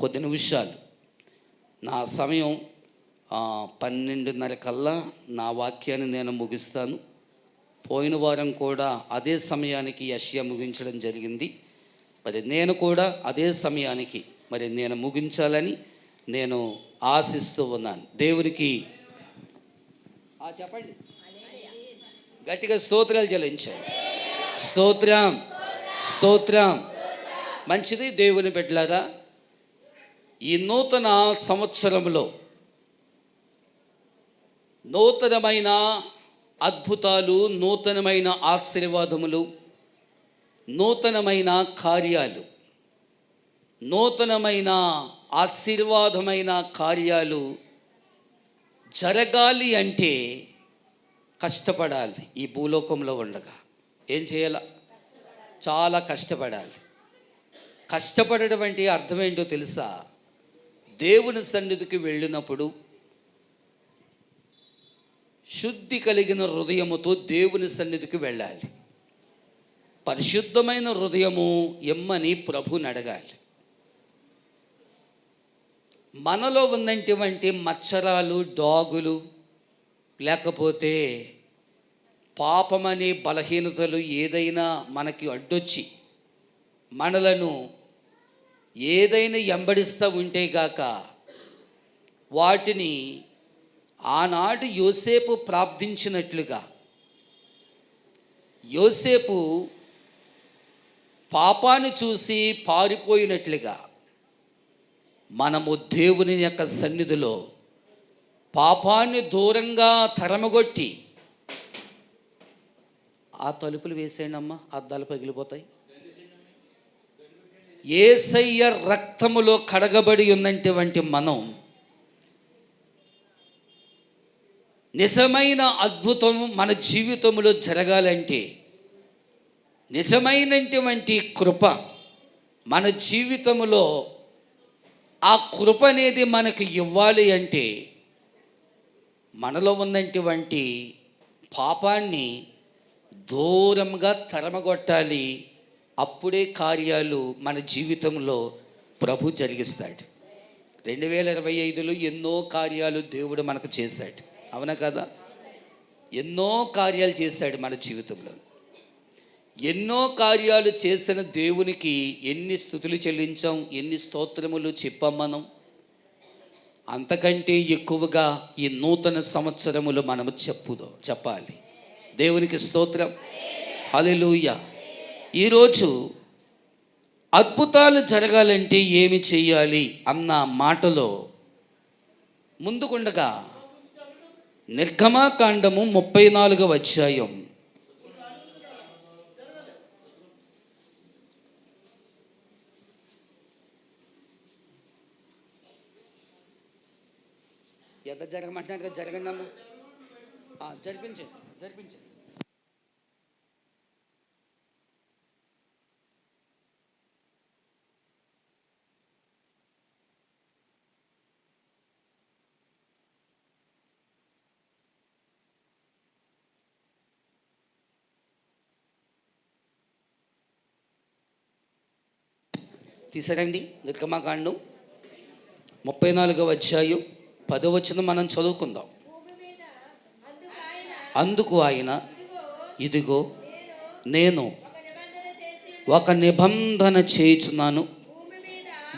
కొద్ది నిమిషాలు నా సమయం 12:30 కల్లా నా వాక్యాన్ని నేను ముగిస్తాను. పోయిన వారం కూడా అదే సమయానికి యెషయా ముగించడం జరిగింది. మరి నేను కూడా అదే సమయానికి నేను ముగించాలని నేను ఆశిస్తూ ఉన్నాను. దేవునికి చెప్పండి, గట్టిగా స్తోత్రాలు చెల్లించండి. స్తోత్రం, స్తోత్రం. మంచిది దేవుని బిడ్డలారా, ఈ నూతన సంవత్సరంలో నూతనమైన అద్భుతాలు, నూతనమైన ఆశీర్వాదములు, నూతనమైన కార్యాలు, నూతనమైన ఆశీర్వాదమైన కార్యాలు జరగాలి అంటే కష్టపడాలి. ఈ భూలోకంలో ఉండగా ఏం చేయాల? చాలా కష్టపడాలి. కష్టపడడం అంటే అర్థం ఏంటో తెలుసా? దేవుని సన్నిధికి వెళ్ళినప్పుడు శుద్ధి కలిగిన హృదయముతో దేవుని సన్నిధికి వెళ్ళాలి. పరిశుద్ధమైన హృదయము ఎమ్మని ప్రభుని అడగాలి. మనలో ఉన్నటువంటి మచ్చరాలు, డాగులు, లేకపోతే పాపమనే బలహీనతలు ఏదైనా మనకి అడ్డొచ్చి మనలను ఏదైనా ఎంబడిస్తూ ఉంటే గాక వాటిని ఆనాడు యోసేపు ప్రార్థించినట్లుగా, యోసేపు పాపాన్ని చూసి పారిపోయినట్లుగా మనము దేవుని యొక్క సన్నిధిలో పాపాన్ని దూరంగా తరమగొట్టి, ఆ తలుపులు వేసేయండి అమ్మా, అద్దాలు పగిలిపోతాయి. యేసయ్య రక్తములో కడగబడి ఉన్నటువంటి మనం నిజమైన అద్భుతం మన జీవితంలో జరగాలంటే, నిజమైనటువంటి కృప మన జీవితంలో, ఆ కృప అనేది మనకు ఇవ్వాలి అంటే మనలో ఉన్నటువంటి పాపాన్ని దూరంగా తరమగొట్టాలి. అప్పుడే కార్యాలు మన జీవితంలో ప్రభు జరిగిస్తాడు. 2025లో ఎన్నో కార్యాలు దేవుడు మనకు చేశాడు, అవునా కదా? ఎన్నో కార్యాలు చేశాడు మన జీవితంలో. ఎన్నో కార్యాలు చేసిన దేవునికి ఎన్ని స్తుతులు చెల్లించాం, ఎన్ని స్తోత్రములు చెప్పాం మనం. అంతకంటే ఎక్కువగా ఈ నూతన సంవత్సరములు మనము చెప్పాలి. దేవునికి స్తోత్రం, హల్లెలూయా. ఈరోజు అద్భుతాలు జరగాలంటే ఏమి చేయాలి అన్న మాటలో ముందుకుండగా నిర్గమకాండము 34వ అధ్యాయం ఎంత జరగమంటున్నారు కదా, జరగండి అమ్మ, జరిపించండి. తీసారండి. నిర్గమకాండం 34వ అధ్యాయం 10వ వచనం మనం చదువుకుందాం. అందుకు ఆయన, ఇదిగో నేను ఒక నిబంధన చేయుచున్నాను,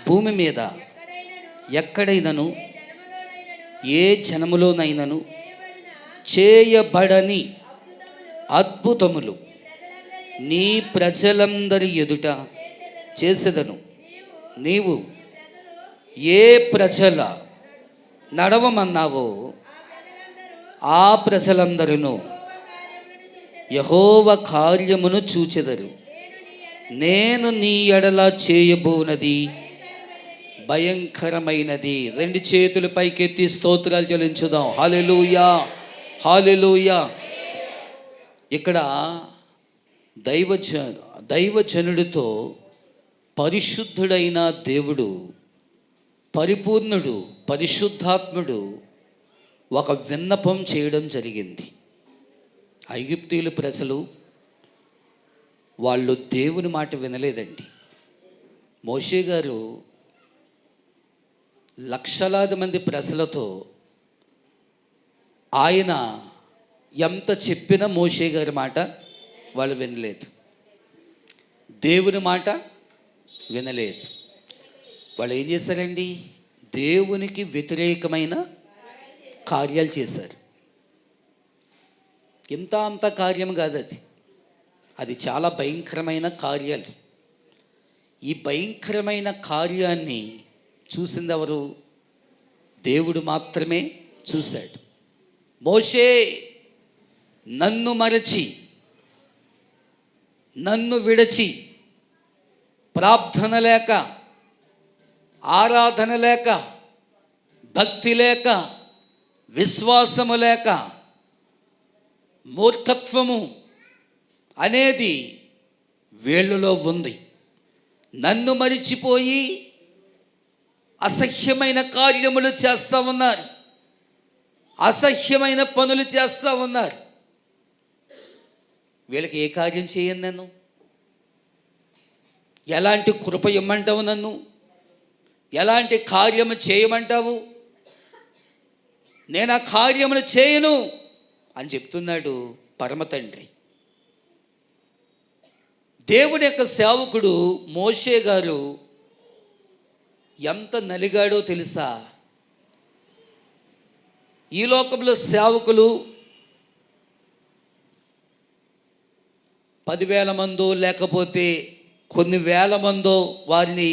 భూమి మీద ఎక్కడైనను ఏ జనములోనైనను చేయబడని అద్భుతములు నీ ప్రజలందరి ఎదుట చేసేదను. నీవు ఏ ప్రజల నడవమన్నావో ఆ ప్రజలందరూ యెహోవా కార్యమును చూచెదరు. నేను నీ ఎడల చేయబోనది భయంకరమైనది. 2 చేతులు పైకెత్తి స్తోత్రాలు చెల్లించుదాం. హల్లెలూయా, హల్లెలూయా. ఇక్కడ దైవజనుడితో పరిశుద్ధుడైన దేవుడు, పరిపూర్ణుడు, పరిశుద్ధాత్ముడు ఒక విన్నపం చేయడం జరిగింది. ఐగుప్తీయుల ప్రజలు వాళ్ళు దేవుని మాట వినలేదండి. మోషే గారు లక్షలాది మంది ప్రజలతో ఆయన ఎంత చెప్పినా మోషే గారి మాట వాళ్ళు వినలేదు, దేవుని మాట వినలేదు. వాళ్ళు ఏం చేశారండి? దేవునికి వ్యతిరేకమైన కార్యాలు చేశారు. అంత కార్యం కాదు అది, అది చాలా భయంకరమైన కార్యాలు. ఈ భయంకరమైన కార్యాన్ని చూసింది ఎవరు? దేవుడు మాత్రమే చూశాడు. మోషే నన్ను మరచి, నన్ను విడచి, ప్రార్థన లేక, ఆరాధన లేక, భక్తి లేక, విశ్వాసము లేక, మూర్ఖత్వము అనేది వీళ్ళలో ఉంది. నన్ను మరిచిపోయి అసహ్యమైన కార్యములు చేస్తూ ఉన్నారు, అసహ్యమైన పనులు చేస్తూ ఉన్నారు. వీళ్ళకి ఏ కార్యం చేయను నన్ను? ఎలాంటి కృప ఇమ్మంటావు? నన్ను ఎలాంటి కార్యము చేయమంటావు? నేను ఆ కార్యములు చేయను అని చెప్తున్నాడు పరమ తండ్రి. దేవుని యొక్క సేవకుడు మోషే గారు ఎంత నలిగాడో తెలుసా? ఈ లోకంలో సేవకులు 10,000 మందో లేకపోతే కొన్ని వేల మందో వారిని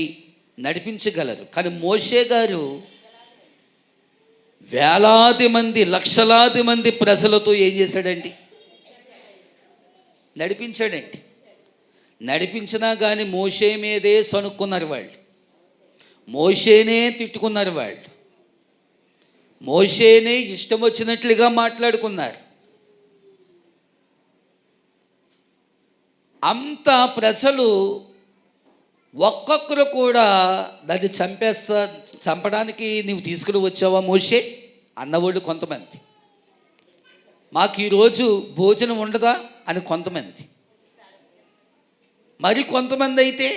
నడిపించగలరు. కానీ మోషే గారు వేలాది మంది, లక్షలాది మంది ప్రజలతో ఏం చేశాడండి? నడిపించాడండి. నడిపించినా కానీ మోషే మీదే సణుక్కున్నారు వాళ్ళు, మోషేనే తిట్టుకున్నారు వాళ్ళు, మోషేనే ఇష్టం వచ్చినట్లుగా మాట్లాడుకున్నారు. అంత ప్రజలు ఒక్కొక్కరు కూడా దాన్ని చంపడానికి నువ్వు తీసుకుని వచ్చావా మోషే అన్నవాళ్ళు కొంతమంది, మాకు ఈరోజు భోజనం ఉండదా అని కొంతమంది, మరి కొంతమంది అయితే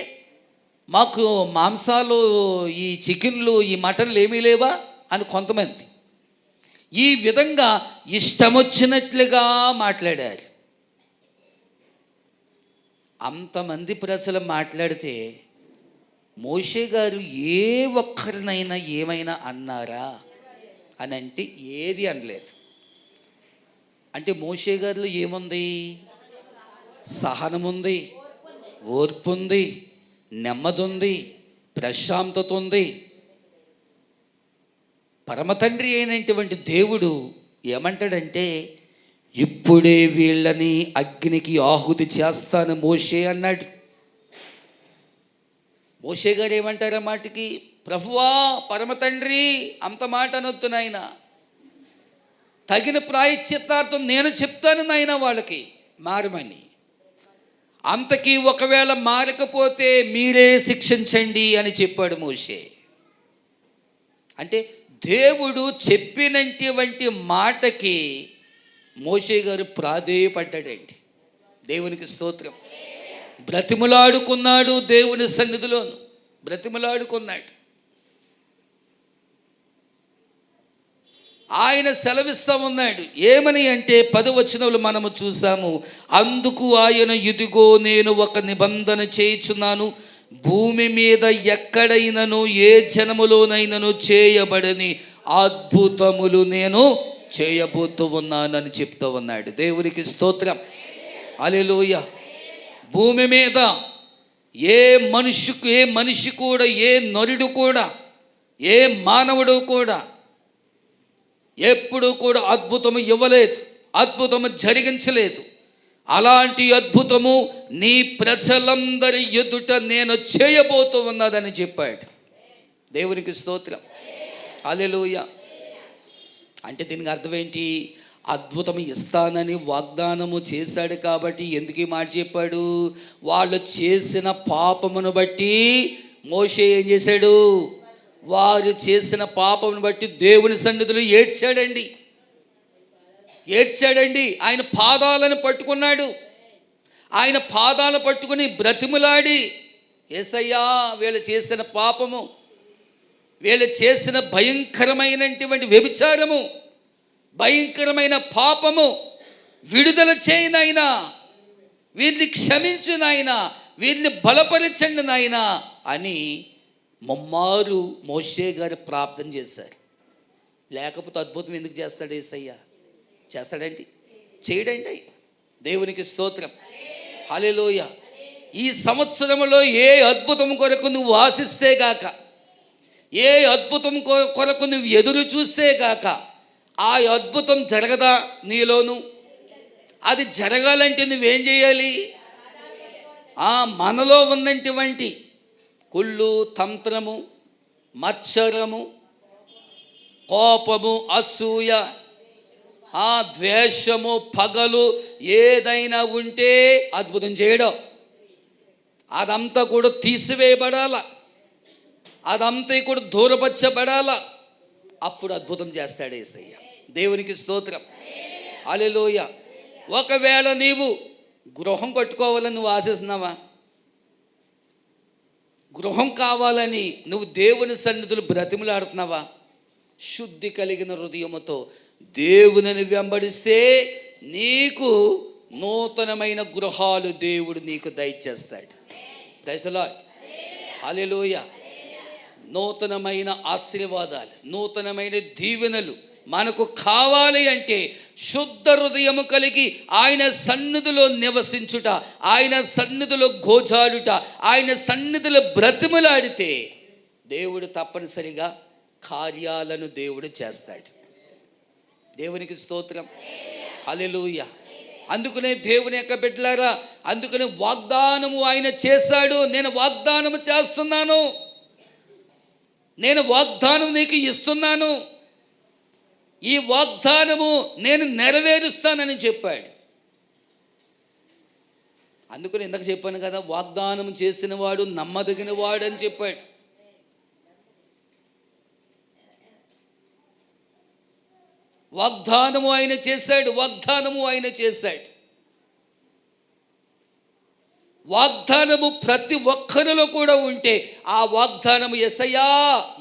మాకు మాంసాలు, ఈ చికెన్లు, ఈ మటన్లు ఏమీ లేవా అని కొంతమంది. ఈ విధంగా ఇష్టమొచ్చినట్లుగా మాట్లాడారు. అంతమంది ప్రజలు మాట్లాడితే మోషే గారు ఏ ఒక్కరినైనా ఏమైనా అన్నారా అని అంటే ఏది అనలేదు. అంటే మోషే గారిలో ఏముంది? సహనం ఉంది, ఓర్పు ఉంది, నెమ్మది ఉంది, ప్రశాంతత ఉంది. పరమతండ్రి అయినటువంటి దేవుడు ఏమంటాడంటే, ఇప్పుడే వీళ్ళని అగ్నికి ఆహుతి చేస్తాను మోషే అన్నాడు. మోషే గారు ఏమంటారు ఆ మాటకి? ప్రభువా, పరమతండ్రి, అంత మాట అనొద్దు నాయన, తగిన ప్రాయశ్చిత్తార్థం నేను చెప్తాను నాయన వాళ్ళకి మారమని. అంతకీ ఒకవేళ మారకపోతే మీరే శిక్షించండి అని చెప్పాడు మోషే. అంటే దేవుడు చెప్పినటువంటి మాటకి మోషే గారు ప్రాధేయపడ్డాడండి. దేవునికి స్తోత్రం. బ్రతిములాడుకున్నాడు, దేవుని సన్నిధిలోను బ్రతిములాడుకున్నాడు. ఆయన సెలవిస్తూ ఉన్నాడు. ఏమని అంటే 10వ వచనంలో మనము చూసాము. అందుకు ఆయన, ఇదిగో నేను ఒక నిబంధన చేయుచున్నాను, భూమి మీద ఎక్కడైనను ఏ జనములోనైనను చేయబడని అద్భుతములు నేను చేయబోతూ ఉన్నానని చెప్తూ ఉన్నాడు. దేవునికి స్తోత్రం. హల్లెలూయా. భూమి మీద ఏ మనిషి కూడా, ఏ నరుడు కూడా, ఏ మానవుడు కూడా ఎప్పుడు కూడా అద్భుతము ఇవ్వలేదు, అద్భుతము జరిగించలేదు. అలాంటి అద్భుతము నీ ప్రజలందరి ఎదుట నేను చేయబోతూ ఉన్నదని చెప్పాడు. దేవునికి స్తోత్రం. హల్లెలూయా. అంటే దీనికి అర్థం ఏంటి? అద్భుతం ఇస్తానని వాగ్దానము చేశాడు కాబట్టి ఎందుకు ఈ మాట చెప్పాడు? వాళ్ళు చేసిన పాపమును బట్టి మోషే ఏం చేశాడు? వారు చేసిన పాపమును బట్టి దేవుని సన్నిధిలో ఏడ్చాడండి. ఆయన పాదాలను పట్టుకున్నాడు. ఆయన పాదాలు పట్టుకుని బ్రతిములాడి, యేసయ్యా, వీళ్ళు చేసిన పాపము వీళ్ళు చేసిన భయంకరమైనటువంటి వ్యభిచారము, భయంకరమైన పాపము విడుదల చేయి నాయనా, వీరిని క్షమించు నాయనా, వీరిని బలపరచండి నాయనా అని ముమ్మారు మోషే గారు ప్రార్థన చేశారు. లేకపోతే అద్భుతం ఎందుకు చేస్తాడు యేసయ్య? చేస్తాడండి? చేయడండి. దేవునికి స్తోత్రం, హల్లెలూయా. ఈ సంవత్సరంలో ఏ అద్భుతం కొరకు నువ్వు ఆశిస్తే గాక, ఏ అద్భుతం కొరకు నువ్వు ఎదురు చూస్తే గాక, ఆ అద్భుతం జరగదా నీలోను? అది జరగాలంటే నువ్వేం చేయాలి? మనలో ఉన్నటువంటి కుళ్ళు, తంత్రము, మత్సరము, కోపము, అసూయ, ద్వేషము, పగలు ఏదైనా ఉంటే అద్భుతం చేయడం, అదంతా కూడా తీసివేయబడాల, అదంతా కూడా దూరపరచబడాల. అప్పుడు అద్భుతం చేస్తాడు యేసయ్య. దేవునికి స్తోత్రం, హల్లెలూయా. ఒకవేళ నీవు గృహం కట్టుకోవాలని నువ్వు ఆశిస్తున్నావా? గృహం కావాలని నువ్వు దేవుని సన్నిధులు బ్రతిమలాడుతున్నావా? శుద్ధి కలిగిన హృదయముతో దేవునిని వెంబడిస్తే నీకు నూతనమైన గృహాలు దేవుడు నీకు దయచేస్తాడు. ప్రైజ్ ది లార్డ్, హల్లెలూయా. నూతనమైన ఆశీర్వాదాలు, నూతనమైన దీవెనలు మనకు కావాలి అంటే శుద్ధ హృదయము కలిగి ఆయన సన్నిధిలో నివసించుట, ఆయన సన్నిధిలో గోజాడుట, ఆయన సన్నిధిలో బ్రతిమలాడితే దేవుడు తప్పనిసరిగా కార్యాలను దేవుడు చేస్తాడు. దేవునికి స్తోత్రం, హల్లెలూయా. అందుకనే దేవుని యొక్క బిడ్డలారా, అందుకనే వాగ్దానము ఆయన చేశాడు. నేను వాగ్దానము చేస్తున్నాను, నేను వాగ్దానం నీకు ఇస్తున్నాను, ఈ వాగ్దానము నేను నెరవేరుస్తానని చెప్పాడు. అందుకని ఇందాక చెప్పాను కదా, వాగ్దానం చేసిన వాడు నమ్మదగిన వాడు అని చెప్పాడు. వాగ్దానము ఆయన చేశాడు, వాగ్దానము ఆయన చేశాడు. వాగ్దానము ప్రతి ఒక్కరిలో కూడా ఉంటే ఆ వాగ్దానము యేసయ్యా,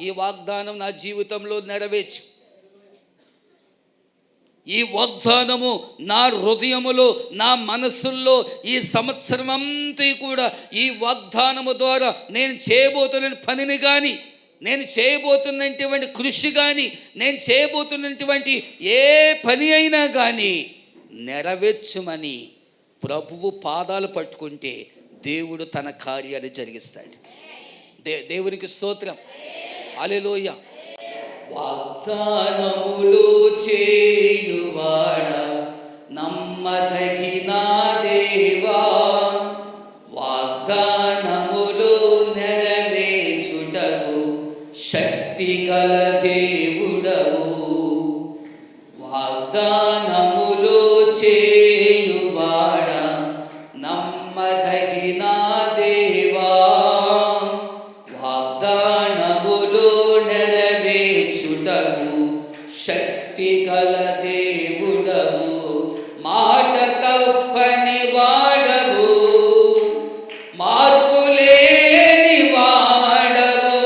ఈ వాగ్దానం నా జీవితంలో నెరవేర్చు, ఈ వాగ్దానము నా హృదయములో, నా మనస్సుల్లో ఈ సంవత్సరం అంతా కూడా ఈ వాగ్దానము ద్వారా నేను చేయబోతున్న పనిని కానీ, నేను చేయబోతున్నటువంటి కృషి కానీ, నేను చేయబోతున్నటువంటి ఏ పని అయినా కానీ నెరవేర్చమని ప్రభువు పాదాలు పట్టుకుంటే దేవుడు తన కార్యాన్ని జరిగిస్తాడు. దేవునికి స్తోత్రం, హల్లెలూయా. వాగ్దానములు చేయువాడా, నమ్మదగిన దేవా, వాగ్దానములు నెరవేర్చుటకు శక్తి గల దేవుడవు. వాగ్దానములు చేయువాడా, నమ్మదగిన దేవా, వాగ్దానములు నెరవేర్చుటకు శక్తి గల దేవుడవు. మాట తప్పని వాడవు, మార్పు లేని వాడవు,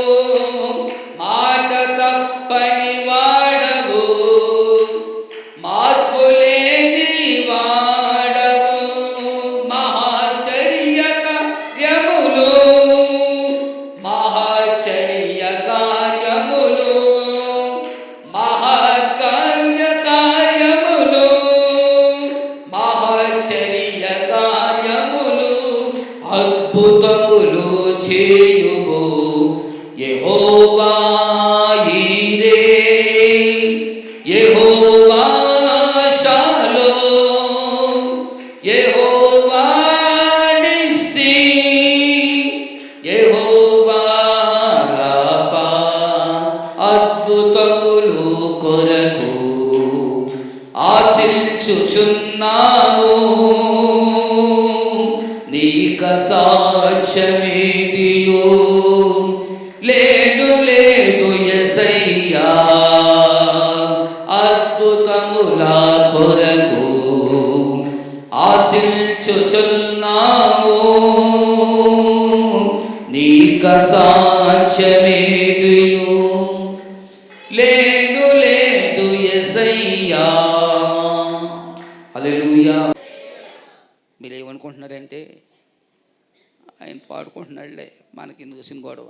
మాట తప్పని వాడవు, మార్పు లేని వాడవు. మహాచర్య కార్యములు, మహాచర్య కార్యములు, మహాకార్య కార్యములు, మహాచర్య కార్యములు, అద్భుతములు చేయుము యెహోవా ఈరే, యెహోవా షాలోమ్, యెహోవా నిస్సీ, యెహోవా రాఫా. అద్భుతములు కొరకు ఆశించుచున్నాము, నీక సాక్ష్యమేదియో లేడు లేదు యేసయ్యా. అద్భుతముల కొరకు ఆశించుచున్నాము, నీక సాక్ష్యమేదియో. అంటే ఆయన పాడుకుంటున్నాడులే, మనకి ఎందుకు వచ్చిన గొడవ,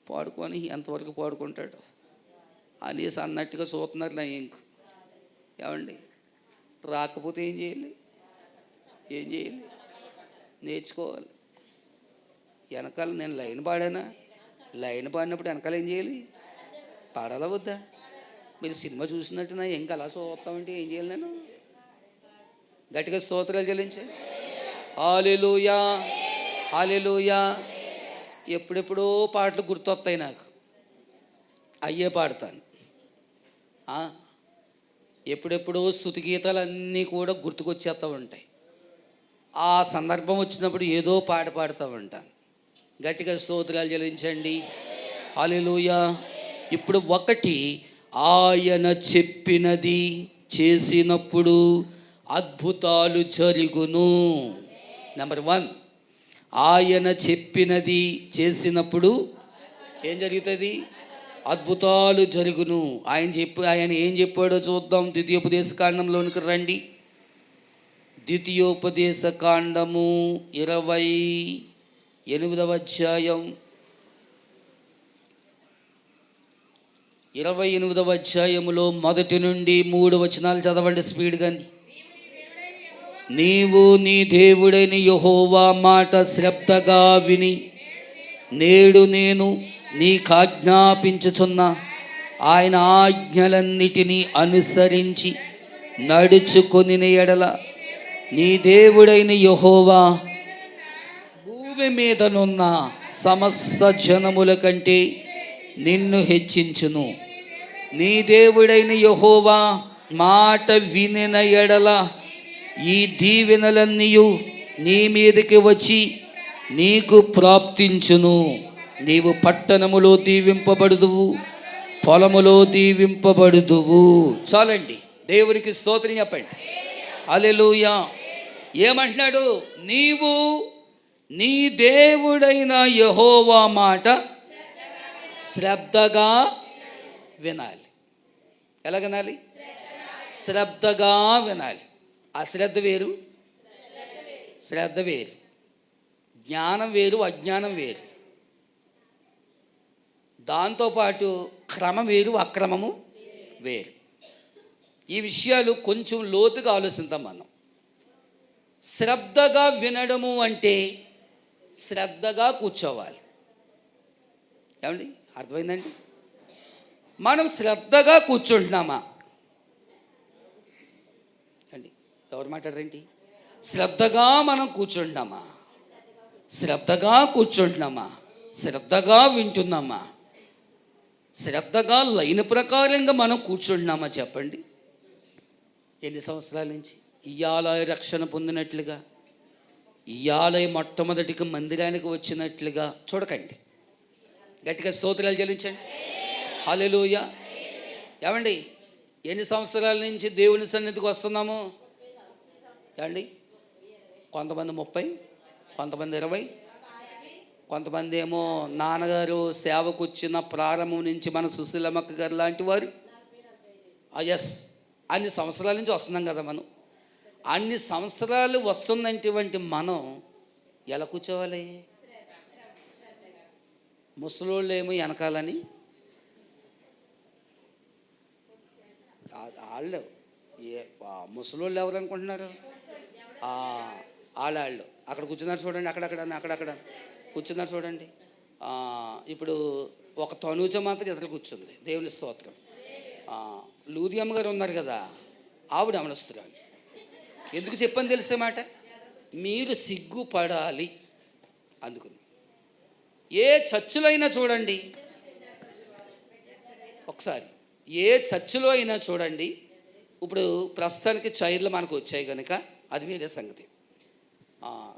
పాడుకొని ఎంతవరకు పాడుకుంటాడు అనేసి అన్నట్టుగా చూస్తున్నారు నా ఇంక. ఏమండి, రాకపోతే ఏం చేయాలి? నేర్చుకోవాలి. వెనకాల నేను లైన్ పాడానా, లైన్ పాడినప్పుడు వెనకాల ఏం చేయాలి? పాడాలా వద్దా? మీరు సినిమా చూసినట్టు నా ఇంకా అలా చూస్తామంటే ఏం చేయాలి? నేను గట్టిగా స్తోత్రాలు చెల్లించండి. హల్లెలూయా, హల్లెలూయా. ఎప్పుడెప్పుడో పాటలు గుర్తొస్తాయి నాకు, అయ్యే పాడతాను. ఎప్పుడెప్పుడో స్తుతి గీతాలన్నీ కూడా గుర్తుకొచ్చేస్తూ ఉంటాయి. ఆ సందర్భం వచ్చినప్పుడు ఏదో పాట పాడుతూ ఉంటాను. గట్టిగా స్తోత్రాలు చెల్లించండి. హల్లెలూయా. ఇప్పుడు ఒకటి, ఆయన చెప్పినది చేసినప్పుడు అద్భుతాలు జరుగును. నెంబర్ 1, ఆయన చెప్పినది చేసినప్పుడు ఏం జరుగుతుంది? అద్భుతాలు జరుగును. ఆయన ఏం చెప్పాడో చూద్దాం. ద్వితీయోపదేశ కాండంలోనికి రండి. ద్వితీయోపదేశ కాండము 28వ అధ్యాయం 28వ అధ్యాయములో 1 నుండి 3 వచనాలు చదవండి స్పీడ్గా. నీవు నీ దేవుడైన యెహోవా మాట శ్రద్ధగా విని నేడు నేను నీకాజ్ఞాపించుచున్న ఆయన ఆజ్ఞలన్నిటినీ అనుసరించి నడుచుకొని ఎడల నీ దేవుడైన యెహోవా భూమి మీదనున్న సమస్త జనముల కంటే నిన్ను హెచ్చించును. నీ దేవుడైన యెహోవా మాట వినిన ఎడల ఈ దీవెనలన్నీ నీ మీదకి వచ్చి నీకు ప్రాప్తించును. నీవు పట్టణములో దీవింపబడుదువు, పొలములో దీవింపబడుదువు. చాలండి, దేవునికి స్తోత్రం చెప్పండి. హల్లెలూయా. ఏమంటున్నాడు? నీవు నీ దేవుడైన యెహోవా మాట శ్రద్ధగా వినాలి. ఎలా వినాలి? శ్రద్ధగా వినాలి. అశ్రద్ధ వేరు, శ్రద్ధ వేరు. జ్ఞానం వేరు, అజ్ఞానం వేరు. దాంతోపాటు క్రమం వేరు, అక్రమము వేరు. ఈ విషయాలు కొంచెం లోతుగా ఆలోచిద్దాం మనం. శ్రద్ధగా వినడము అంటే శ్రద్ధగా కూర్చోవాలి. ఏమండి, అర్థమైందండి? మనం శ్రద్ధగా కూర్చుంటున్నామా అండి? ఎవరు మాట్లాడరేంటి? శ్రద్ధగా మనం కూర్చుంటున్నామా? శ్రద్ధగా కూర్చుంటున్నామా? శ్రద్ధగా వింటున్నామా? శ్రద్ధగా లైన్ ప్రకారంగా మనం కూర్చుంటున్నామా? చెప్పండి. ఎన్ని సంవత్సరాల నుంచి ఇయ్యాల రక్షణ పొందినట్లుగా, ఇయ్యాల మొట్టమొదటిగా మందిరానికి వచ్చినట్లుగా చూడకండి. గట్టిగా స్తోత్రాలు చెల్లించండి. హల్లెలూయా. ఏమండి, ఎన్ని సంవత్సరాల నుంచి దేవుని సన్నిధికి వస్తున్నాము? ఏమండి, కొంతమంది 30, కొంతమంది 20, కొంతమంది ఏమో నాన్నగారు సేవకు వచ్చిన ప్రారంభం నుంచి మన సుశీలమ్మక్క గారు లాంటి వారు. ఎస్, అన్ని సంవత్సరాల నుంచి వస్తున్నాం కదా మనం. అన్ని సంవత్సరాలు వస్తున్నటువంటి మనం ఎలా కూర్చోవాలి? ముసలోళ్ళు ఏమో వెనకాలని, వాళ్ళు ముసలోళ్ళు ఎవరు అనుకుంటున్నారు? వాళ్ళు అక్కడ కూర్చున్నారు చూడండి, అక్కడక్కడ కూర్చున్నారు చూడండి. ఇప్పుడు ఒక తనూజ మాత్రం ఎదురు కూర్చుంది. దేవుని స్తోత్రం. లూదియమ్మ గారు ఉన్నారు కదా, ఆవిడ అమనస్తురాలు. ఎందుకు చెప్పని తెలిసే మాట? మీరు సిగ్గుపడాలి అందుకుని. ఏ చర్చిలో అయినా చూడండి, ఒకసారి ఏ చర్చిలో అయినా చూడండి. ఇప్పుడు ప్రస్తుతానికి చైర్లు మనకు వచ్చాయి కనుక అది వేరే సంగతి.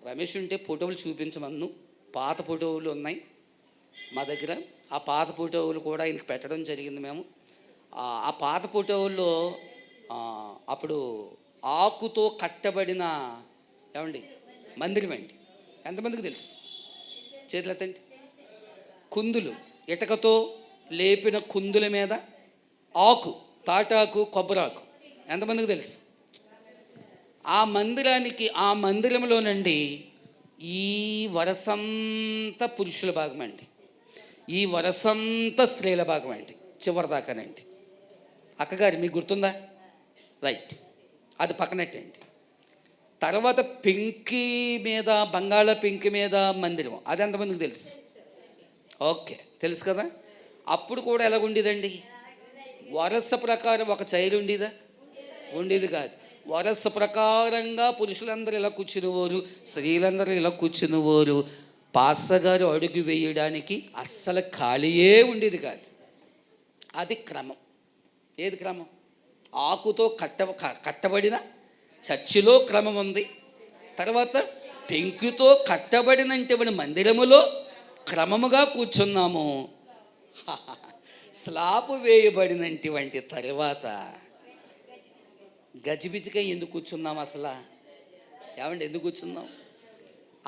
రమేష్ ఉంటే ఫోటోలు చూపించమన్ను. పాత ఫోటోలు ఉన్నాయి మా దగ్గర. ఆ పాత ఫోటోలు కూడా ఆయనకి పెట్టడం జరిగింది మేము. ఆ పాత ఫోటోల్లో అప్పుడు ఆకుతో కట్టబడిన ఏమండి మందిరం అండి. ఎంతమందికి తెలుసు? చేతులు ఎత్తండి. కుందులు, ఇటకతో లేపిన కుందుల మీద ఆకు, తాటాకు, కొబ్బరాకు. ఎంతమందికి తెలుసు? ఆ మందిరంలోనండి ఈ వరసంతా పురుషుల భాగం అండి, ఈ వరసంతా స్త్రీల భాగం అండి, చివరిదాకానండి. అక్కగారు మీకు గుర్తుందా? రైట్, అది పక్కనట్టండి. తర్వాత పెంకి మీద, బంగాళ పెంకి మీద మందిరం, అది ఎంతమందికి తెలుసు? ఓకే, తెలుసు కదా. అప్పుడు కూడా ఎలాగుండేదండి? వరస ప్రకారం ఒక చైర్ ఉండేదా? ఉండేది కాదు. వరస ప్రకారంగా పురుషులందరూ ఇలా కూర్చునేవారు, స్త్రీలందరూ ఇలా కూర్చునేవారు. పాస్సగారు అడుగు వేయడానికి అస్సలు ఖాళీయే ఉండేది కాదు. అది క్రమం. ఏది క్రమం? ఆకుతో కట్టబడిన చర్చిలో క్రమం ఉంది. తర్వాత పెంకుతో కట్టబడినటువంటి మందిరములో క్రమముగా కూర్చున్నాము. స్లాబు వేయబడినటువంటి తర్వాత గజిబిజిగా ఎందుకు కూర్చున్నాం అసలు? ఏమండి, ఎందుకు కూర్చున్నాం?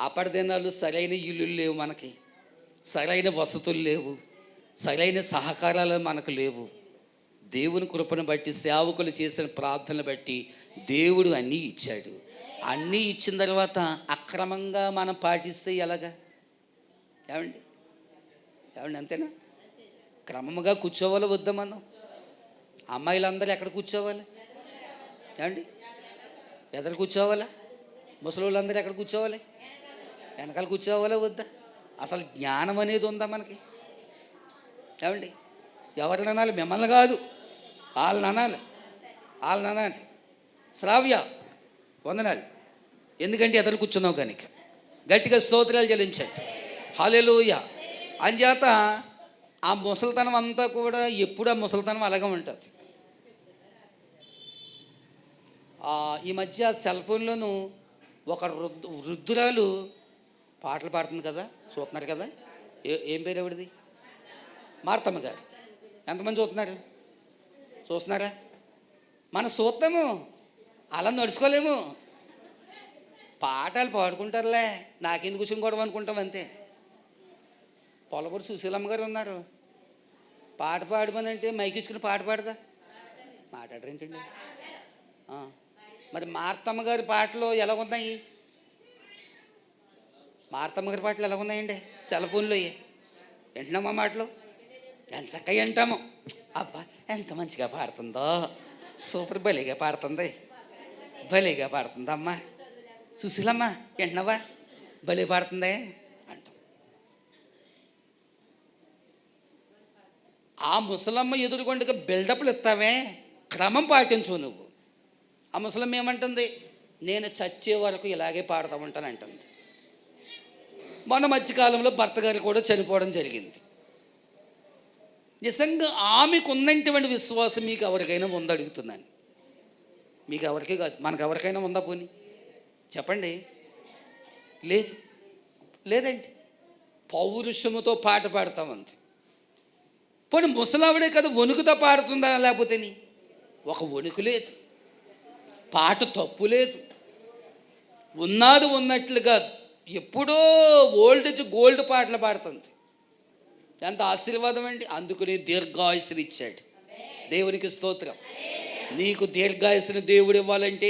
అప్పటి దినాలు సరైన ఇల్లులు లేవు, మనకి సరైన వసతులు లేవు, సరైన సహకారాలు మనకు లేవు. దేవుని కృపను బట్టి, సేవకులు చేసిన ప్రార్థనలు బట్టి దేవుడు అన్నీ ఇచ్చాడు. అన్నీ ఇచ్చిన తర్వాత అక్రమంగా మనం పాటిస్తే ఎలాగా? ఏమండి అంతేనా? క్రమముగా కూర్చోవాలి వద్దా? మనం అమ్మాయిలందరూ ఎక్కడ కూర్చోవాలి? ఏమండి, ఎదురు కూర్చోవాలా? ముసలి వాళ్ళందరూ ఎక్కడ కూర్చోవాలి? వెనకాల కూర్చోవాలా వద్దా? అసలు జ్ఞానం అనేది ఉందా మనకి? ఏమండి, ఎవరిని అనాలి? మిమ్మల్ని కాదు, వాళ్ళని అనాలి. శ్రావ్య, వందనాలు. ఎందుకంటే ఎదురు కూర్చున్నావు కనుక. గట్టిగా స్తోత్రాలు చెల్లించండి. హల్లెలూయా. అంచేత ఆ ముసలితనం అంతా కూడా ఎప్పుడు ఆ ముసలితనం అలాగే ఉంటుంది. ఈ మధ్య సెల్ ఫోన్లోనూ ఒక వృద్ధురాలు పాటలు పాడుతుంది కదా, చూస్తున్నారు కదా. ఏం పేరు ఎవరిది? మార్తమ్మ గారు. ఎంతమంది చూస్తున్నారా? మనం చూస్తాము, అలా నడుచుకోలేము. పాటలు పాడుకుంటారులే, నాకెందుకు కూర్చొని గొడవ అనుకుంటాం అంతే. పొలకూరు సుశీలమ్మ గారు ఉన్నారు, పాట పాడమనంటే మైకి ఇచ్చుకుని పాట పాడదా? మాట్లాడరేంటండి? మరి మార్తమ్మ గారి పాటలు ఎలా ఉన్నాయి? మార్తమ్మ గారి పాటలు ఎలా ఉన్నాయండి? సెల్ ఫోన్లో వింటున్నామా మాటలు? ఎంత చక్కగా వింటాము. అబ్బా, ఎంత మంచిగా పాడుతుందో, సూపర్, భలేగా పాడుతుంది అమ్మ సుశీలమ్మ, వింటున్నావా? భలే పాడుతుందే అంటాం. ఆ ముసలమ్మ ఎదురుకొండగా బిల్డప్లు ఇస్తావే, క్రమం పాటించు నువ్వు. ఆ ముసలమ్మ ఏమంటుంది? నేను చచ్చే వరకు ఇలాగే పాడుతూ ఉంటాను అంటుంది. మొన్న మధ్యకాలంలో భర్త గారు కూడా చనిపోవడం జరిగింది. నిజంగా ఆమెకు ఉన్నటువంటి విశ్వాసం మీకు ఎవరికైనా ఉందా అడుగుతున్నాను. మీకు ఎవరికీ కాదు, మనకు ఎవరికైనా ఉందా? పోనీ చెప్పండి. లేదండి. పౌరుషముతో పాట పాడతామంది. పోనీ ముసలావిడే కదా, వణుకుతో పాడుతుందా? లేకపోతే ఒక వణుకు లేదు, పాట తప్పు లేదు, ఉన్నట్లుగా ఎప్పుడో ఓల్డేజ్ గోల్డ్ పాటలు పాడుతుంది. ఎంత ఆశీర్వాదం అండి. అందుకని దీర్ఘాయుసుని ఇచ్చాడు. దేవునికి స్తోత్రం. నీకు దీర్ఘాయుసుని దేవుడు ఇవ్వాలంటే,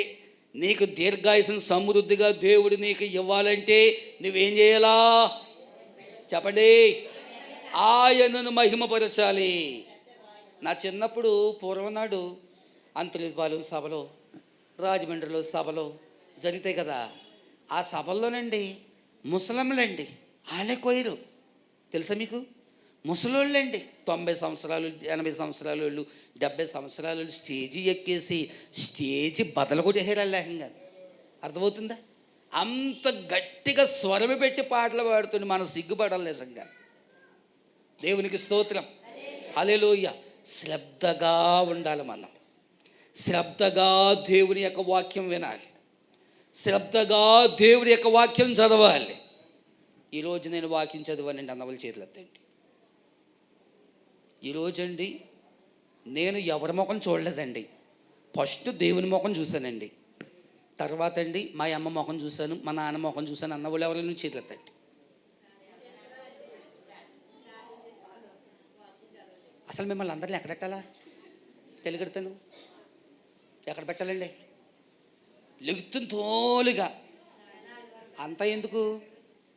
నీకు దీర్ఘాయుసుని సమృద్ధిగా దేవుడు నీకు ఇవ్వాలంటే నువ్వేం చేయాలా? చెప్పండి. ఆయనను మహిమపరచాలి. నా చిన్నప్పుడు పూర్వనాడు అంతర్పాలెం సభలో, రాజమండ్రిలో సభలో జరుగుతాయి కదా. ఆ సభల్లోనండి ముసలమ్మలండి, వాళ్ళే కోయరు. తెలుసా మీకు? ముసలోళ్ళండి, 90 సంవత్సరాలు, 80 సంవత్సరాల వాళ్ళు, 70 సంవత్సరాల వాళ్ళు స్టేజీ ఎక్కేసి స్టేజీ బదలు కొట్టేసారు. లేకంగా అర్థమవుతుందా? అంత గట్టిగా స్వరము పెట్టి పాటలు పాడుతుంది. మనం సిగ్గుపడాలి నిజంగా. దేవునికి స్తోత్రం. హల్లెలూయా. శ్రద్ధగా ఉండాలి మనం. శ్రద్ధగా దేవుని యొక్క వాక్యం వినాలి, శ్రద్ధగా దేవుని యొక్క వాక్యం చదవాలి. ఈరోజు నేను వాక్యం చదవానండి, అన్నవాళ్ళు చేతులు ఎత్తండి. ఈరోజండి నేను ఎవరి ముఖం చూడలేదండి. ఫస్ట్ దేవుని ముఖం చూశానండి. తర్వాత అండి మా అమ్మ ముఖం చూశాను, మా నాన్న ముఖం చూశాను. అన్నవాళ్ళు ఎవరైనా చేతులు ఎత్తండి. అసలు మిమ్మల్ని అందరినీ ఎక్కడ పెట్టాలా? తెలుగెడతాను ఎక్కడ పెట్టాలండి? లెగుతున్న తోలుగా అంతా ఎందుకు,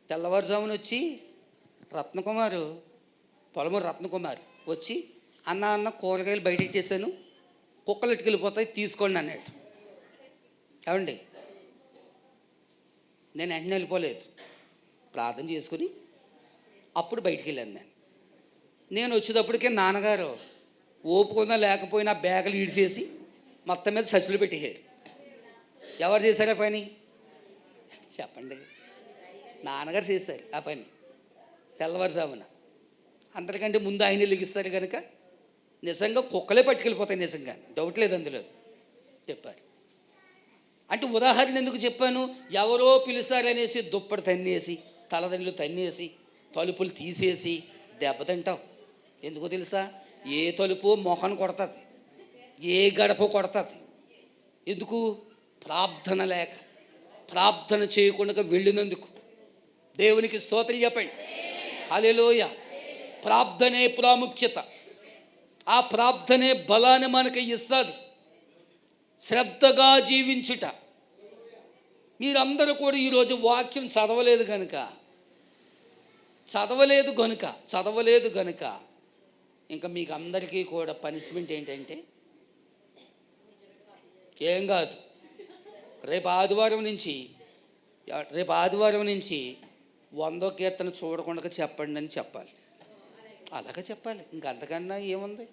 తెల్లవారుజామున వచ్చి రత్నకుమారు, పొలమూరు రత్నకుమార్ వచ్చి అన్న కూరగాయలు బయట ఇట్టేసాను, కుక్కలు ఇటుకెళ్ళిపోతాయి తీసుకోండి అన్నాడు. ఏమండి, నేను వెంటనే వెళ్ళిపోలేదు, ప్రార్థన చేసుకుని అప్పుడు బయటికి వెళ్ళాను. నేను వచ్చేటప్పటికే నాన్నగారు ఓపుకున్నా లేకపోయినా బ్యాగులు ఈడ్చేసి మొత్తం మీద సచ్చులు పెట్టేయారు. ఎవరు చేశారు ఆ పని చెప్పండి? నాన్నగారు చేశారు ఆ పని. తెల్లవారుజామున అందరికంటే ముందు ఆయన లెగిస్తారు కనుక నిజంగా కుక్కలే పట్టుకెళ్ళిపోతాయి, నిజంగా డౌట్ లేదు అందులో చెప్పారు. అంటే ఉదాహరణ ఎందుకు చెప్పాను, ఎవరో పిలుస్తారనేసి దుప్పటి తన్నేసి తలదండ్రులు తన్నేసి తలుపులు తీసేసి దెబ్బతింటాం. ఎందుకో తెలుసా, ఏ తలుపు మొహను కొడుతుంది, ఏ గడప కొడుతుంది. ఎందుకు? ప్రార్థన లేక, ప్రార్థన చేయకుండా వెళ్ళినందుకు. దేవునికి స్తోత్రం చెప్పండి. హల్లెలూయా. ప్రార్థనే ప్రాముఖ్యత, ఆ ప్రార్థనే బలాన్ని మనకి ఇస్తుంది. శ్రద్ధగా జీవించుట. మీరందరూ కూడా ఈరోజు వాక్యం చదవలేదు గనుక ఇంకా మీకు అందరికీ కూడా పనిష్మెంట్ ఏంటంటే ఏం కాదు, రేపు ఆదివారం నుంచి 100వ కీర్తన చూడకుండా చెప్పండి అని చెప్పాలి. అలాగే చెప్పాలి, ఇంకంతకన్నా ఏముంది.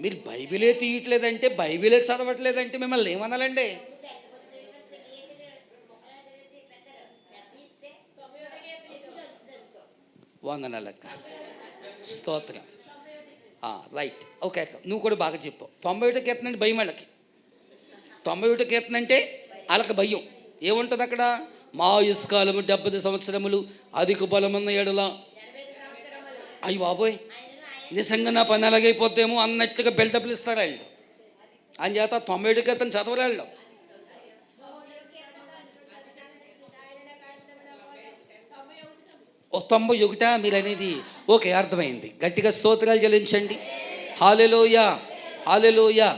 మీరు బైబిలే తీయట్లేదంటే, బైబిలే చదవట్లేదంటే మిమ్మల్ని ఏమనాలండి? వందనాలక్క, స్తోత్రం. రైట్, ఓకే అక్క, నువ్వు కూడా బాగా చెప్పావు. 91 కీర్తన అంటే భయం వాళ్ళకి. 91 కీర్తన అంటే వాళ్ళకి భయం. ఏముంటుంది అక్కడ? మా ఆయుష్కాలము 70 సంవత్సరములు, అధిక బలమున్న ఎడల. అయ్యి బాబోయ్, నిజంగా నా పని అలాగైపోతేమో అన్నట్టుగా బిల్డప్లు ఇస్తారు వాళ్ళు. అని చేత 91 కీర్తన చదవరు వాళ్ళు. ఓ 91 మీరు అనేది? ఓకే, అర్థమైంది. గట్టిగా స్తోత్రాలు చెల్లించండి. హల్లెలూయా, హల్లెలూయా.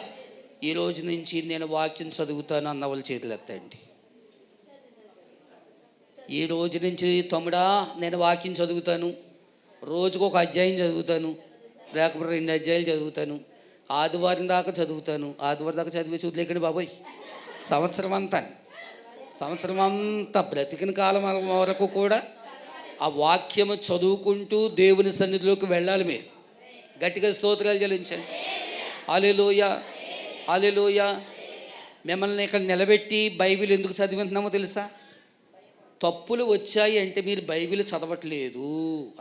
ఈ రోజు నుంచి నేను వాక్యం చదువుతాను అన్న వాళ్ళు చేతులు ఎత్తండి. ఈ రోజు నుంచి తమ్ముడా నేను వాక్యం చదువుతాను, రోజుకు ఒక అధ్యాయం చదువుతాను, లేకపోతే 2 అధ్యాయాలు చదువుతాను, ఆదివారం దాకా చదువుతాను. ఆదివారం దాకా చదివే చూడలేకండి బాబోయ్. సంవత్సరం అంతా బ్రతికిన కాలం వరకు కూడా ఆ వాక్యము చదువుకుంటూ దేవుని సన్నిధిలోకి వెళ్ళాలి. మీరు గట్టిగా స్తోత్రాలు చెల్లించండి. హల్లెలూయా, హల్లెలూయా. మిమ్మల్ని ఇక్కడ నిలబెట్టి బైబిల్ ఎందుకు చదివిస్తున్నామో తెలుసా? తప్పులు వచ్చాయి అంటే మీరు బైబిల్ చదవట్లేదు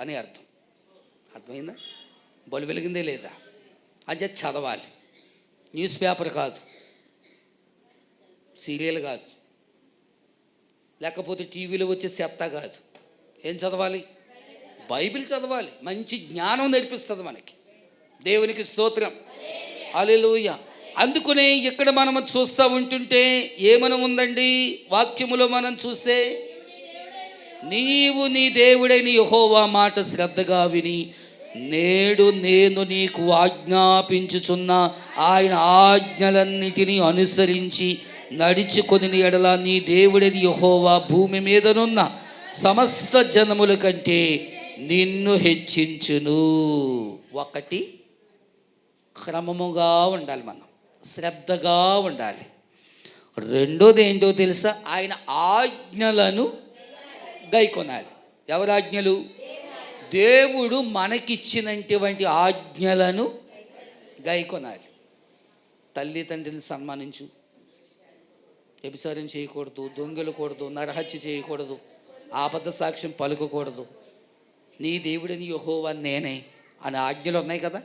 అని అర్థం. అర్థమైందా? బలు వెలిగిందే లేదా? అంటే చదవాలి. న్యూస్ పేపర్ కాదు, సీరియల్ కాదు, లేకపోతే టీవీలో వచ్చే చెత్త కాదు. ఏం చదవాలి? బైబిల్ చదవాలి. మంచి జ్ఞానం నేర్పిస్తుంది మనకి. దేవునికి స్తోత్రం. హల్లెలూయా. అందుకనే ఇక్కడ మనం చూస్తూ ఉంటుంటే ఏమని ఉందండి వాక్యములో? మనం చూస్తే, నీవు నీ దేవుడైన యెహోవా మాట శ్రద్ధగా విని నేడు నేను నీకు ఆజ్ఞాపించుచున్న ఆయన ఆజ్ఞలన్నిటినీ అనుసరించి నడుచుకొని ఎడల నీ దేవుడైన యెహోవా భూమి మీదనున్న సమస్త జనముల కంటే నిన్ను హెచ్చించును. ఒకటి, క్రమముగా ఉండాలి, మనం శ్రద్ధగా ఉండాలి. రెండోది ఏంటో తెలుసా? ఆయన ఆజ్ఞలను గైకొనాలి. ఎవరి ఆజ్ఞలు? దేవుడు మనకిచ్చినటువంటి ఆజ్ఞలను గైకొనాలి. తల్లి తండ్రిని సన్మానించు, వ్యభిచారం చేయకూడదు, దొంగలకూడదు, నరహత్య చేయకూడదు, అబద్ధ సాక్ష్యం పలుకకూడదు, నీ దేవుడని యెహోవా నేనే అనే ఆజ్ఞలు ఉన్నాయి కదా.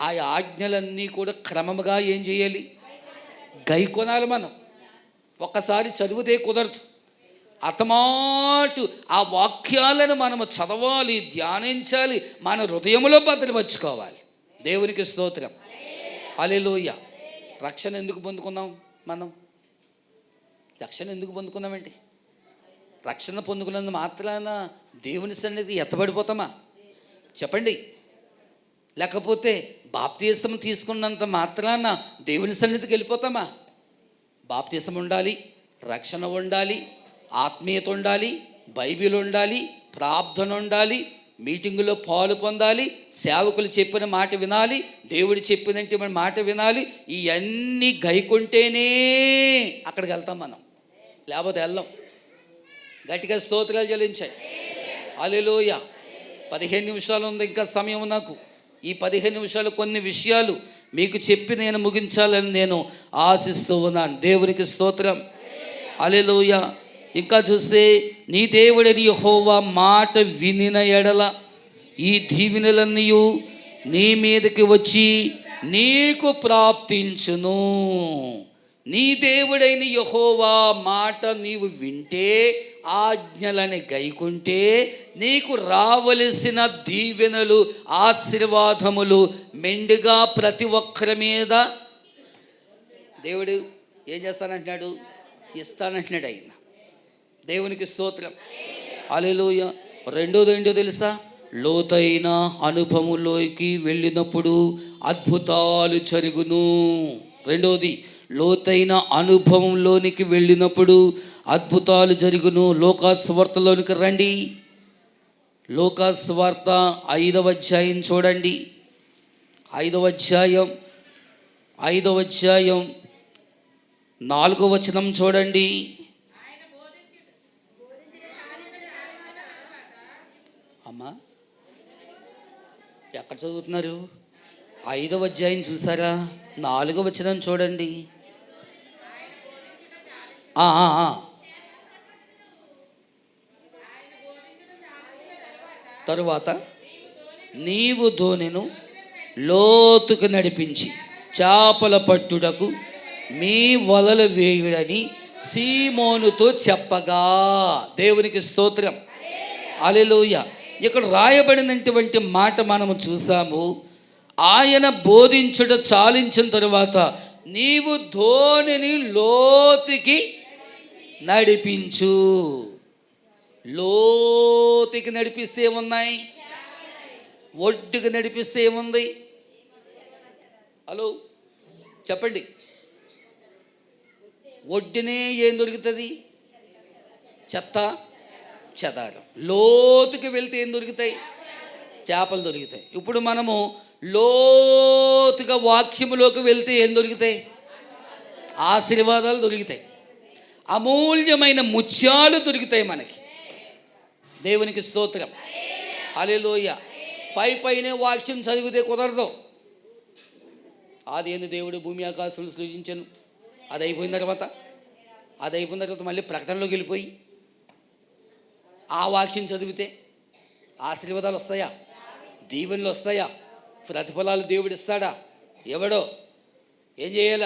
ఆ ఆజ్ఞలన్నీ కూడా క్రమముగా ఏం చేయాలి? గైకొనాలి. మనం ఒక్కసారి చదివితే కుదరదు. అతమాటు ఆ వాక్యాలను మనము చదవాలి, ధ్యానించాలి, మన హృదయంలో భద్రపరచుకోవాలి. దేవునికి స్తోత్రం. హల్లెలూయా. రక్షణ ఎందుకు పొందుకున్నాం? మనం రక్షణ ఎందుకు పొందుకున్నామండి? రక్షణ పొందుకున్నందు మాత్రాన దేవుని సన్నిధి ఎత్తబడిపోతామా? చెప్పండి. లేకపోతే బాప్తిస్మం తీసుకున్నంత మాత్రాన దేవుని సన్నిధికి వెళ్ళిపోతామా? బాప్తిసం ఉండాలి, రక్షణ ఉండాలి, ఆత్మీయత ఉండాలి, బైబిల్ ఉండాలి, ప్రార్థన ఉండాలి, మీటింగులో పాలు పొందాలి, సేవకులు చెప్పిన మాట వినాలి, దేవుడు చెప్పినంటే మన మాట వినాలి. ఇవన్నీ గైకుంటేనే అక్కడికి వెళ్తాం మనం, లేకపోతే వెళ్దాం. గట్టిగా స్తోత్రాలు చెల్లించాయి. హల్లెలూయా. 15 నిమిషాలు ఉంది ఇంకా సమయం నాకు. ఈ 15 నిమిషాలు కొన్ని విషయాలు మీకు చెప్పి నేను ముగించాలని నేను ఆశిస్తూ ఉన్నాను. దేవునికి స్తోత్రం. హల్లెలూయా. ఇంకా చూస్తే నీ దేవుడని యెహోవా మాట వినిన ఎడల ఈ దీవెనలన్నీ నీ మీదకి వచ్చి నీకు ప్రాప్తించును. నీ దేవుడైన యెహోవా మాట నీవు వింటే, ఆజ్ఞలని గైకుంటే, నీకు రావలసిన దీవెనలు, ఆశీర్వాదములు మెండుగా ప్రతి ఒక్కరి మీద దేవుడు ఏం చేస్తానంటున్నాడు? ఇస్తానంటున్నాడు ఆయన. దేవునికి స్తోత్రం. హల్లెలూయా. రెండోది ఏంటో తెలుసా? లోతైన అనుభవంలోకి వెళ్ళినప్పుడు అద్భుతాలు జరుగును. రెండోది, లోతైన అనుభవంలోనికి వెళ్ళినప్పుడు అద్భుతాలు జరుగును. లోకాసువార్తలోనికి రండి. లోకాసువార్త 5వ అధ్యాయం చూడండి. 5వ అధ్యాయం 4వ వచనం చూడండి. అమ్మా ఎక్కడ చదువుతున్నారు? 5వ అధ్యాయం చూసారా? 4వ వచనం చూడండి. తరువాత నీవు ధోనిను లోతుకు నడిపించి చేపల పట్టుటకు మీ వలలు వేయుడని సీమోనుతో చెప్పగా. దేవునికి స్తోత్రం. హల్లెలూయా. ఇక్కడ రాయబడినటువంటి మాట మనము చూసాము. ఆయన బోధించుట చాలించిన తరువాత నీవు ధోనిని లోతుకి నడిపించు. లోతుకి నడిపిస్తే ఏమున్నాయి? ఒడ్డుకి నడిపిస్తే ఏముంది? హలో చెప్పండి. ఒడ్డునే ఏం దొరుకుతుంది? చెత్త చెదారం. లోతుకి వెళ్తే ఏం దొరుకుతాయి? చేపలు దొరుకుతాయి. ఇప్పుడు మనము లోతుగా వాక్యములోకి వెళ్తే ఏం దొరుకుతాయి? ఆశీర్వాదాలు దొరుకుతాయి. అమూల్యమైన ముత్యాలు దొరుకుతాయి మనకి. దేవునికి స్తోత్రం. హల్లెలూయా. పైనే వాక్యం చదివితే కుదరదు. ఆదియందు దేవుడు భూమి ఆకాశములు సృజించెను. అది అయిపోయిన తర్వాత మళ్ళీ ప్రకటనలోకి వెళ్ళిపోయి ఆ వాక్యం చదివితే ఆశీర్వాదాలు వస్తాయా? దీవెనలు వస్తాయా? ప్రతిఫలాలు దేవుడు ఇస్తాడా? ఎవడో. ఏం చేయాల?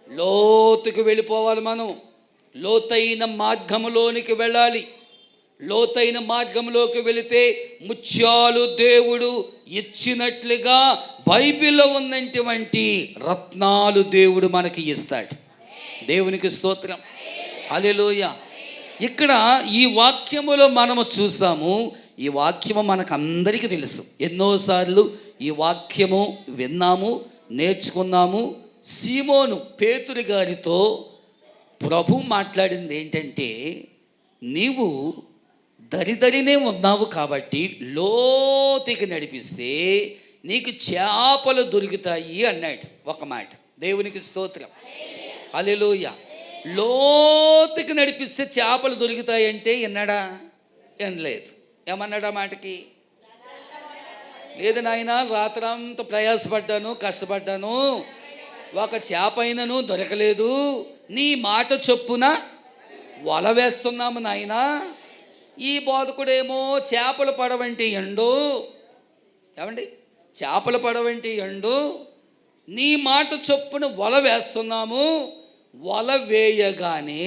లోతుకు వెళ్ళిపోవాలి. మనం లోతైన మార్గంలోనికి వెళ్ళాలి. లోతైన మార్గంలోకి వెళితే ముత్యాలు దేవుడు ఇచ్చినట్లుగా బైబిల్లో ఉన్నటువంటి రత్నాలు దేవుడు మనకి ఇస్తాడు. దేవునికి స్తోత్రం. హల్లెలూయా. ఇక్కడ ఈ వాక్యములో మనము చూస్తాము. ఈ వాక్యము మనకు అందరికీ తెలుసు. ఎన్నోసార్లు ఈ వాక్యము విన్నాము, నేర్చుకున్నాము. సీమోను పేతురు గారితో ప్రభు మాట్లాడింది ఏంటంటే, నీవు దరిదరినే ఉన్నావు కాబట్టి లోతుకి నడిపిస్తే నీకు చేపలు దొరుకుతాయి అన్నాడు. ఒక మాట. దేవునికి స్తోత్రం. హల్లెలూయా. లోతుకి నడిపిస్తే చేపలు దొరుకుతాయి అంటే విన్నాడా? వినలేదు. ఏమన్నాడు ఆ మాటకి? లేదు నాయన, రాత్రంతా ప్రయాసపడ్డాను, కష్టపడ్డాను, ఒక చేప అయినను దొరకలేదు. నీ మాట చొప్పున వల వేస్తున్నాము నాయనా. ఈ బోధకుడేమో చేపలు పడవంటి ఎండు. ఏమండి? చేపలు పడవంటి ఎండు, నీ మాట చొప్పున వల వేస్తున్నాము. వల వేయగానే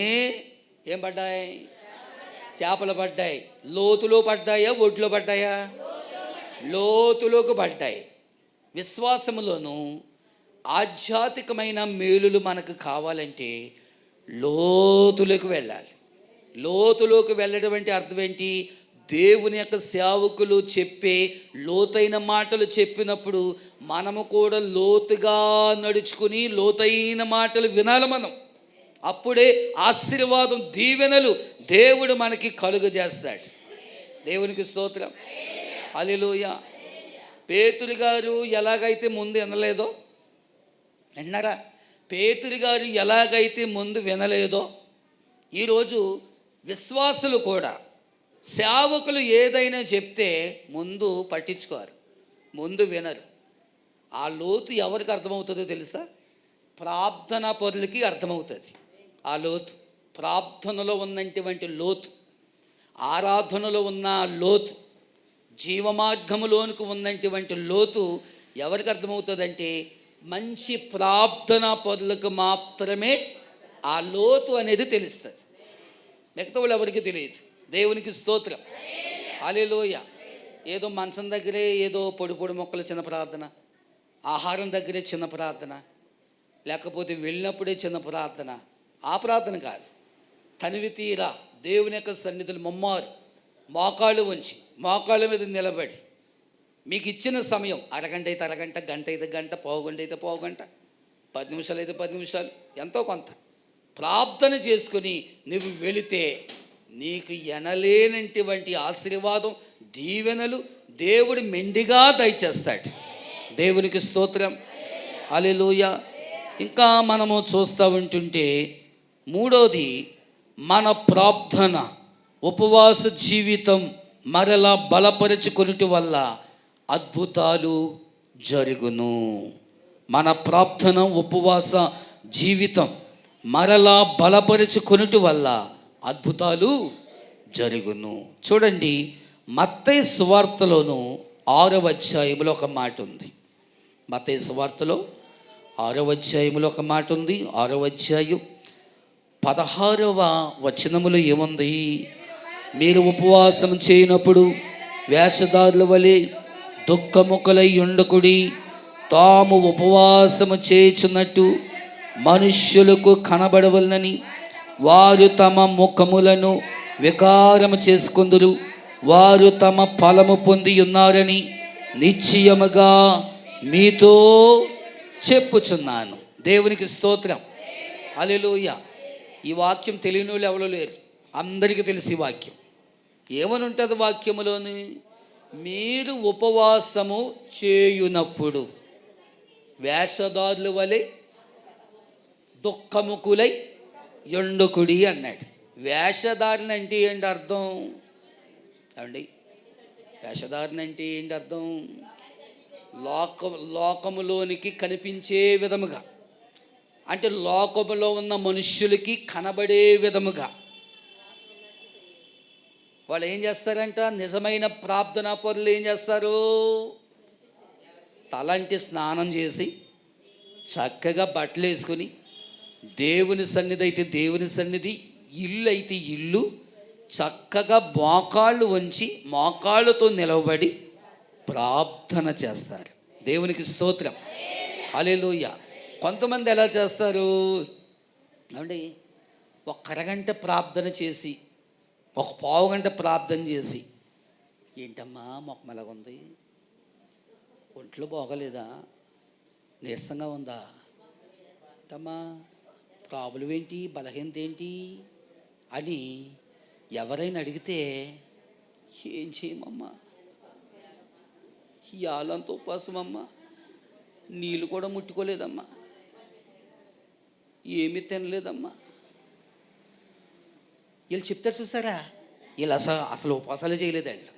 ఏం పడ్డాయి? చేపలు పడ్డాయి. లోతులో పడ్డాయా? ఒడ్లో పడ్డాయా? లోతులోకి పడ్డాయి. విశ్వాసములోను ఆధ్యాత్మికమైన మేలులు మనకు కావాలంటే లోతులోకి వెళ్ళాలి. లోతులోకి వెళ్ళడం అంటే అర్థం ఏంటి? దేవుని యొక్క సేవకులు చెప్పే లోతైన మాటలు చెప్పినప్పుడు మనము కూడా లోతుగా నడుచుకుని లోతైన మాటలు వినాలి మనం. అప్పుడే ఆశీర్వాదం, దీవెనలు దేవుడు మనకి కలుగజేస్తాడు. దేవునికి స్తోత్రం. హల్లెలూయా. పేతురు గారు ఎలాగైతే ముందు వినలేదో, విన్నారా? పేతురు గారు ఎలాగైతే ముందు వినలేదో, ఈరోజు విశ్వాసులు కూడా సేవకులు ఏదైనా చెప్తే ముందు పట్టించుకోరు, ముందు వినరు. ఆ లోతు ఎవరికి అర్థమవుతుందో తెలుసా? ప్రార్థనా పరులకి అర్థమవుతుంది. ఆ లోతు, ప్రార్థనలో ఉన్నటువంటి లోతు, ఆరాధనలో ఉన్న లోతు, జీవమార్గములోనికి ఉన్నటువంటి లోతు ఎవరికి అర్థమవుతుందంటే మంచి ప్రార్థనా పరులకు మాత్రమే ఆ లోతు అనేది తెలుస్తుంది. మిగతా వాళ్ళు ఎవరికి తెలియదు. దేవునికి స్తోత్రం. హల్లెలూయా. ఏదో మంచం దగ్గరే ఏదో పొడి పొడి మొక్కలు చిన్న ప్రార్థన, ఆహారం దగ్గరే చిన్న ప్రార్థన, లేకపోతే వెళ్ళినప్పుడే చిన్న ప్రార్థన, ఆ ప్రార్థన కాదు. తనివి తీరా దేవుని యొక్క సన్నిధులు ముమ్మారు మోకాళ్ళు ఉంచి, మోకాళ్ళ మీద నిలబడి, మీకు ఇచ్చిన సమయం అరగంట అయితే అరగంట, గంట అయితే గంట, పావుగంట అయితే పావుగంట, 10 నిమిషాలు అయితే 10 నిమిషాలు, ఎంతో కొంత ప్రార్థన చేసుకుని నువ్వు వెళితే నీకు ఎనలేనటువంటి ఆశీర్వాదం, దీవెనలు దేవుడు మెండిగా దయచేస్తాడు. దేవునికి స్తోత్రం. హల్లెలూయా. ఇంకా మనము చూస్తూ ఉంటుంటే మూడోది, మన ప్రార్థన ఉపవాస జీవితం మరలా బలపరుచుకొనుట వల్ల అద్భుతాలు జరుగును. మన ప్రార్థన ఉపవాస జీవితం మరలా బలపరుచుకొనుట వల్ల అద్భుతాలు జరుగును. చూడండి, మత్తయి సువార్తలోను 6వ అధ్యాయంలో ఒక మాట ఉంది. మత్తయి సువార్తలో 6వ అధ్యాయంలో ఒక మాట ఉంది. 6వ అధ్యాయం 16వ వచనములో ఏముంది? మీరు ఉపవాసం చేయనప్పుడు వేషధారుల వలె దుఃఖముఖులై ఉండకుడి, తాము ఉపవాసము చేయుచున్నట్టు మనుష్యులకు కనబడవలనని వారు తమ ముఖములను వికారము చేసుకొందురు, వారు తమ ఫలము పొంది ఉన్నారని నిశ్చయముగా మీతో చెప్పుచున్నాను. దేవునికి స్తోత్రం. హల్లెలూయా. ఈ వాక్యం తెలియని వాళ్ళు ఎవరో లేరు, అందరికీ తెలిసి వాక్యం. ఏమని ఉంటుంది వాక్యములోని? మీరు ఉపవాసము చేయునప్పుడు వేషధారుల వలె దుఃఖముకులై ఎండుకుడి అన్నాడు. వేషధారణ అంటే ఏంటి అర్థం? ఏమండి, వేషధారణ అంటే ఏంటి అర్థం? లోకములోనికి కనిపించే విధముగా, అంటే లోకములో ఉన్న మనుష్యులకి కనబడే విధముగా వాళ్ళు ఏం చేస్తారంట? నిజమైన ప్రార్థనా పరులు ఏం చేస్తారు? తలంటి స్నానం చేసి చక్కగా బట్టలు వేసుకొని, దేవుని సన్నిధి అయితే దేవుని సన్నిధి, ఇల్లు అయితే ఇల్లు, చక్కగా మోకాళ్ళు వంచి మోకాళ్ళతో నిలవబడి ప్రార్థన చేస్తారు. దేవునికి స్తోత్రం. హల్లెలూయా. కొంతమంది ఎలా చేస్తారు అంటే, ఒక అరగంట ప్రార్థన చేసి, ఒక పావుగంట ప్రార్థన చేసి, ఏంటమ్మా మొక్క ఎలాగుంది, ఒంట్లో బాగలేదా, నీరసంగా ఉందా, ఏంటమ్మా ప్రాబ్లం ఏంటి, బలహీనత ఏంటి అని ఎవరైనా అడిగితే ఏం చేయమమ్మా, ఇవాళంతా ఉపవాసమమ్మా, నీళ్ళు కూడా ముట్టుకోలేదమ్మా, ఏమీ తినలేదమ్మా. వీళ్ళు చెప్తారు చూసారా, వీళ్ళు అసలు ఉపవాసాలు చేయలేదండి.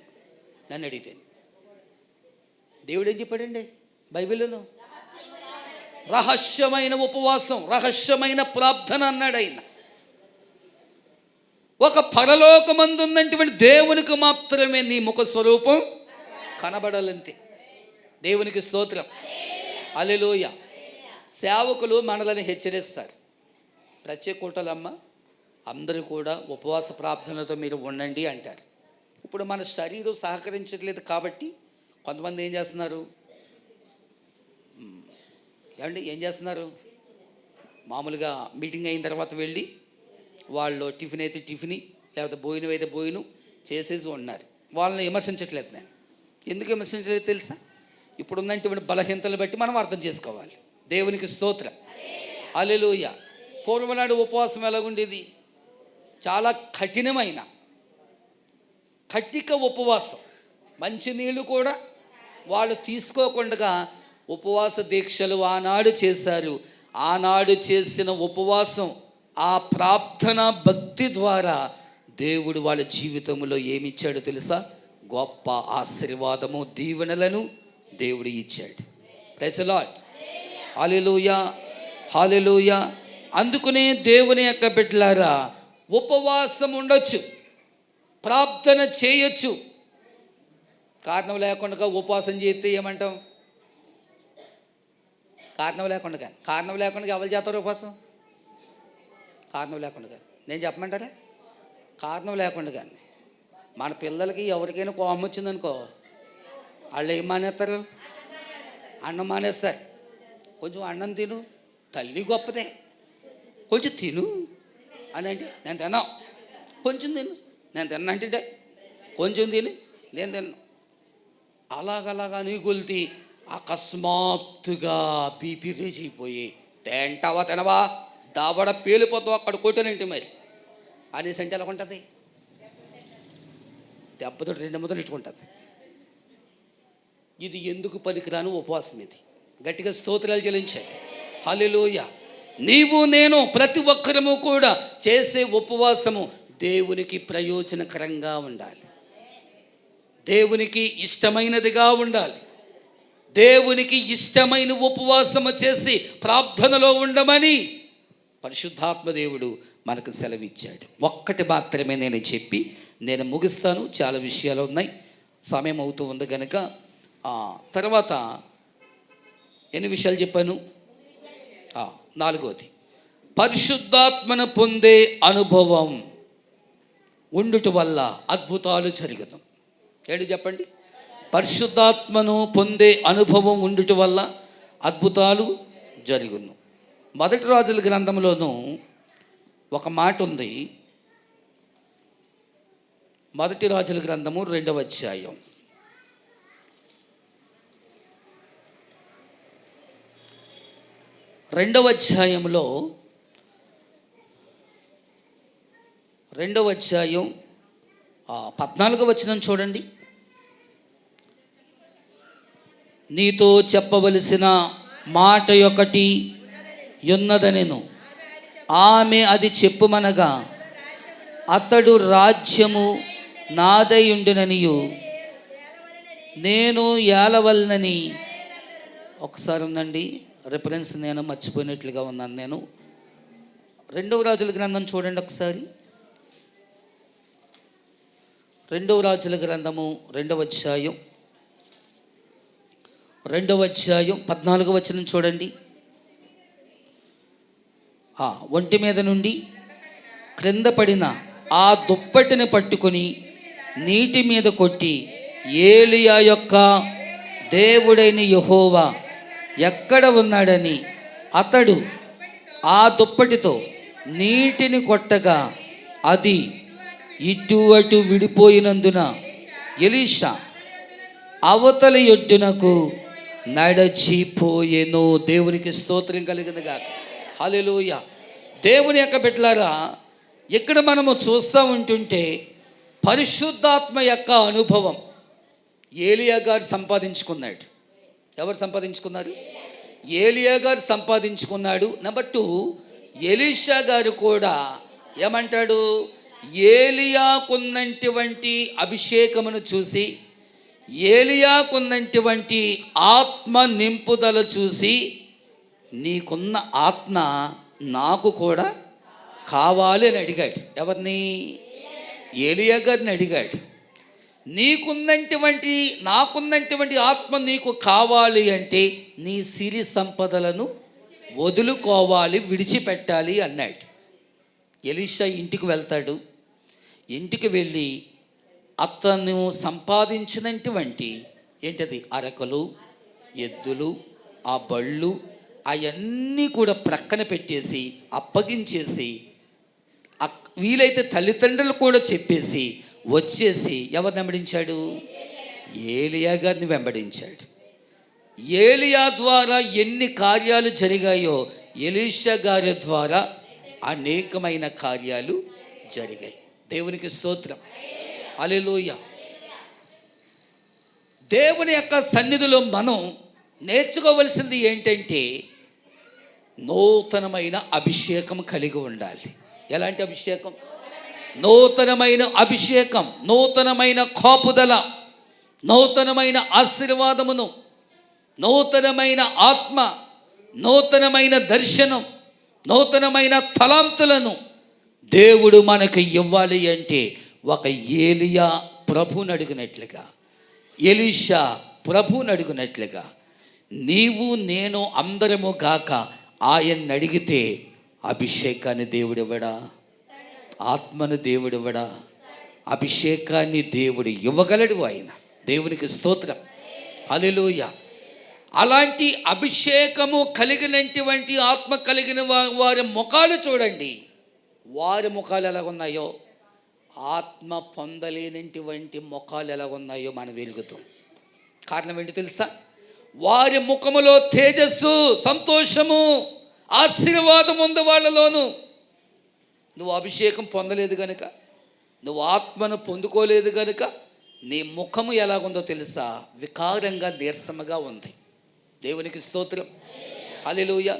నన్ను అడిగితే దేవుడు ఏం చెప్పాడండి బైబిల్లోను? రహస్యమైన ఉపవాసం, రహస్యమైన ప్రార్థన అన్నాడు ఆయన. ఒక పరలోకమందు ఉన్నటువంటి దేవునికి మాత్రమే నీ ముఖ స్వరూపం కనబడాలంతే. దేవునికి స్తోత్రం. హల్లెలూయా. సేవకులు మనల్ని హెచ్చరిస్తారు, ప్రత్యేక కూటలమ్మ అందరూ కూడా ఉపవాస ప్రార్థనతో మీరు ఉండండి అంటారు. ఇప్పుడు మన శరీరం సహకరించట్లేదు కాబట్టి కొంతమంది ఏం చేస్తున్నారు ఏం చేస్తున్నారు? మామూలుగా మీటింగ్ అయిన తర్వాత వెళ్ళి వాళ్ళు టిఫిన్ అయితే టిఫిన్, లేకపోతే భోజనం అయితే భోజనం చేసేసి ఉన్నారు. వాళ్ళని విమర్శించట్లేదు నేను. ఎందుకు విమర్శించలేదు తెలుసా? ఇప్పుడు ఉన్నటువంటి బలహీనతలు బట్టి మనం అర్థం చేసుకోవాలి. దేవునికి స్తోత్రం. హల్లెలూయా. పూర్వనాడు ఉపవాసం ఎలాగుండేది? చాలా కఠిక ఉపవాసం. మంచినీళ్ళు కూడా వాళ్ళు తీసుకోకుండా ఉపవాస దీక్షలు ఆనాడు చేశారు. ఆనాడు చేసిన ఉపవాసం, ఆ ప్రార్థన భక్తి ద్వారా దేవుడు వాళ్ళ జీవితంలో ఏమిచ్చాడో తెలుసా? గొప్ప ఆశీర్వాదము, దీవెనలను దేవుడు ఇచ్చాడు. Praise the Lord. Hallelujah, hallelujah. అందుకనే దేవుని యొక్క బిడ్డలారా, ఉపవాసం ఉండొచ్చు, ప్రార్థన చేయొచ్చు. కారణం లేకుండా ఉపవాసం చేస్తే ఏమంటాం? కారణం లేకుండా ఎవరు చేస్తారు ఉపవాసం? కారణం లేకుండా నేను చెప్పమంటారా? కారణం లేకుండా కానీ మన పిల్లలకి ఎవరికైనా కోపం వచ్చిందనుకో, వాళ్ళు ఏం మానేస్తారు? అన్నం మానేస్తారు. కొంచెం అన్నం తిను, తల్లి గొప్పదే, కొంచెం తిను అని అంటే నేను తిన్నాను, కొంచెం తిను, నేను తిన్నా అంటే కొంచెం తిని నేను తిన్నాను. అలాగలాగా నీ కొలితి అకస్మాత్తుగా బీపీ రేజ్ అయిపోయి తినవా దాబడ పేలిపోతావు అక్కడ కొట్టానంటే మరి అనేసి అంటే ఎలా ఉంటుంది? దెబ్బతో 2 ముద్దలు ఇట్టుకుంటుంది. ఇది ఎందుకు పనికిరాను ఉపవాసం? ఇది గట్టిగా స్తోత్రాలు చెల్లించండి. హల్లెలూయా. నీవు నేను ప్రతి ఒక్కరము కూడా చేసే ఉపవాసము దేవునికి ప్రయోజనకరంగా ఉండాలి, దేవునికి ఇష్టమైనదిగా ఉండాలి. దేవునికి ఇష్టమైన ఉపవాసము చేసి ప్రార్థనలో ఉండమని పరిశుద్ధాత్మ దేవుడు మనకు సెలవిచ్చాడు. ఒక్కటి మాత్రమే నేను చెప్పి నేను ముగిస్తాను. చాలా విషయాలు ఉన్నాయి, సమయం అవుతూ ఉంది కనుక. తర్వాత ఎన్ని విషయాలు చెప్పాను? 4వది, పరిశుద్ధాత్మను పొందే అనుభవం ఉండుట వల్ల అద్భుతాలు జరుగును. ఏంటి చెప్పండి? పరిశుద్ధాత్మను పొందే అనుభవం ఉండుట వల్ల అద్భుతాలు జరుగును. 1 రాజుల గ్రంథంలోనూ ఒక మాట ఉంది. 1 రాజుల గ్రంథము 2వ అధ్యాయం. 2వ అధ్యాయంలో 2వ అధ్యాయం 14వ వచనం చూడండి. నీతో చెప్పవలసిన మాట ఒకటి యున్నదనెను, ఆమె అది చెప్పుమనగా, అతడు రాజ్యము నాదయుండుననియు నేను ఏలవలనని. ఒకసారి ఉందండి, రిఫరెన్స్ నేను మర్చిపోయినట్లుగా ఉన్నాను. నేను 2వ రాజుల గ్రంథం చూడండి ఒకసారి. 2వ రాజుల గ్రంథము 2వ అధ్యాయం 14వ వచనం చూడండి. ఒంటి మీద నుండి క్రింద పడిన ఆ దుప్పటిని పట్టుకొని నీటి మీద కొట్టి, ఏలియా యొక్క దేవుడైన యెహోవా ఎక్కడ ఉన్నాడని అతడు ఆ దుప్పటితో నీటిని కొట్టగా అది ఇటు అటు విడిపోయినందున ఎలీషా అవతలి ఒడ్డునకు నడచిపోయెను. దేవునికి స్తోత్రం కలిగింది గాక. హల్లెలూయా. దేవుని యొక్క బిడ్డలారా, ఇక్కడ మనము చూస్తూ ఉంటుంటే పరిశుద్ధాత్మ యొక్క అనుభవం ఏలియా గారు సంపాదించుకున్నాడు. ఎవరు సంపాదించుకున్నారు? ఏలియా గారు సంపాదించుకున్నాడు. నెంబర్ 2, ఎలీషా గారు కూడా ఏమంటాడు? ఏలియాకున్నటువంటి అభిషేకమును చూసి, ఏలియాకున్నటువంటి ఆత్మ నింపుదల చూసి, నీకున్న ఆత్మ నాకు కూడా కావాలి అని అడిగాడు. ఎవరిని? ఏలియా గారిని అడిగాడు. నాకున్నటువంటి ఆత్మ నీకు కావాలి అంటే నీ సిరి సంపదలను వదులుకోవాలి, విడిచిపెట్టాలి అన్నాడు. ఎలీషా ఇంటికి వెళ్తాడు. ఇంటికి వెళ్ళి అతను సంపాదించినటువంటి ఏంటది, అరకలు, ఎద్దులు, ఆ బళ్ళు అవన్నీ కూడా ప్రక్కన పెట్టేసి అప్పగించేసి, వీలైతే తల్లిదండ్రులు కూడా చెప్పేసి వచ్చేసి ఎవరిని వెంబడించాడు? ఏలియా గారిని వెంబడించాడు. ఏలియా ద్వారా ఎన్ని కార్యాలు జరిగాయో ఎలీషా గారి ద్వారా అనేకమైన కార్యాలు జరిగాయి. దేవునికి స్తోత్రం. హల్లెలూయా. దేవుని యొక్క సన్నిధిలో మనం నేర్చుకోవలసింది ఏంటంటే నూతనమైన అభిషేకం కలిగి ఉండాలి. ఎలాంటి అభిషేకం? నూతనమైన అభిషేకం, నూతనమైన కాపుదల, నూతనమైన ఆశీర్వాదమును, నూతనమైన ఆత్మ, నూతనమైన దర్శనం, నూతనమైన తలాంతులను దేవుడు మనకు ఇవ్వాలి అంటే ఒక ఏలియా ప్రభువుని అడిగినట్లుగా, ఎలీషా ప్రభువుని అడిగినట్లుగా నీవు నేను అందరము గాక ఆయన్ని అడిగితే అభిషేకాన్ని దేవుడివ్వడా? ఆత్మను దేవుడివ్వడా? అభిషేకాన్ని దేవుడు ఇవ్వగలడు. ఆయన దేవునికి స్తోత్రం. హల్లెలూయా. అలాంటి అభిషేకము కలిగినటువంటి ఆత్మ కలిగిన వారి ముఖాలు చూడండి. వారి ముఖాలు ఎలాగున్నాయో, ఆత్మ పొందలేనటువంటి ముఖాలు ఎలాగున్నాయో మనం వెలుగుతాం. కారణం ఏంటి తెలుసా? వారి ముఖములో తేజస్సు, సంతోషము, ఆశీర్వాదం ఉంది వాళ్ళలోను. నువ్వు అభిషేకం పొందలేదు కనుక, నువ్వు ఆత్మను పొందుకోలేదు కనుక నీ ముఖము ఎలాగుందో తెలుసా? వికారంగా, నీరసముగా ఉంది. దేవునికి స్తోత్రం. హల్లెలూయా.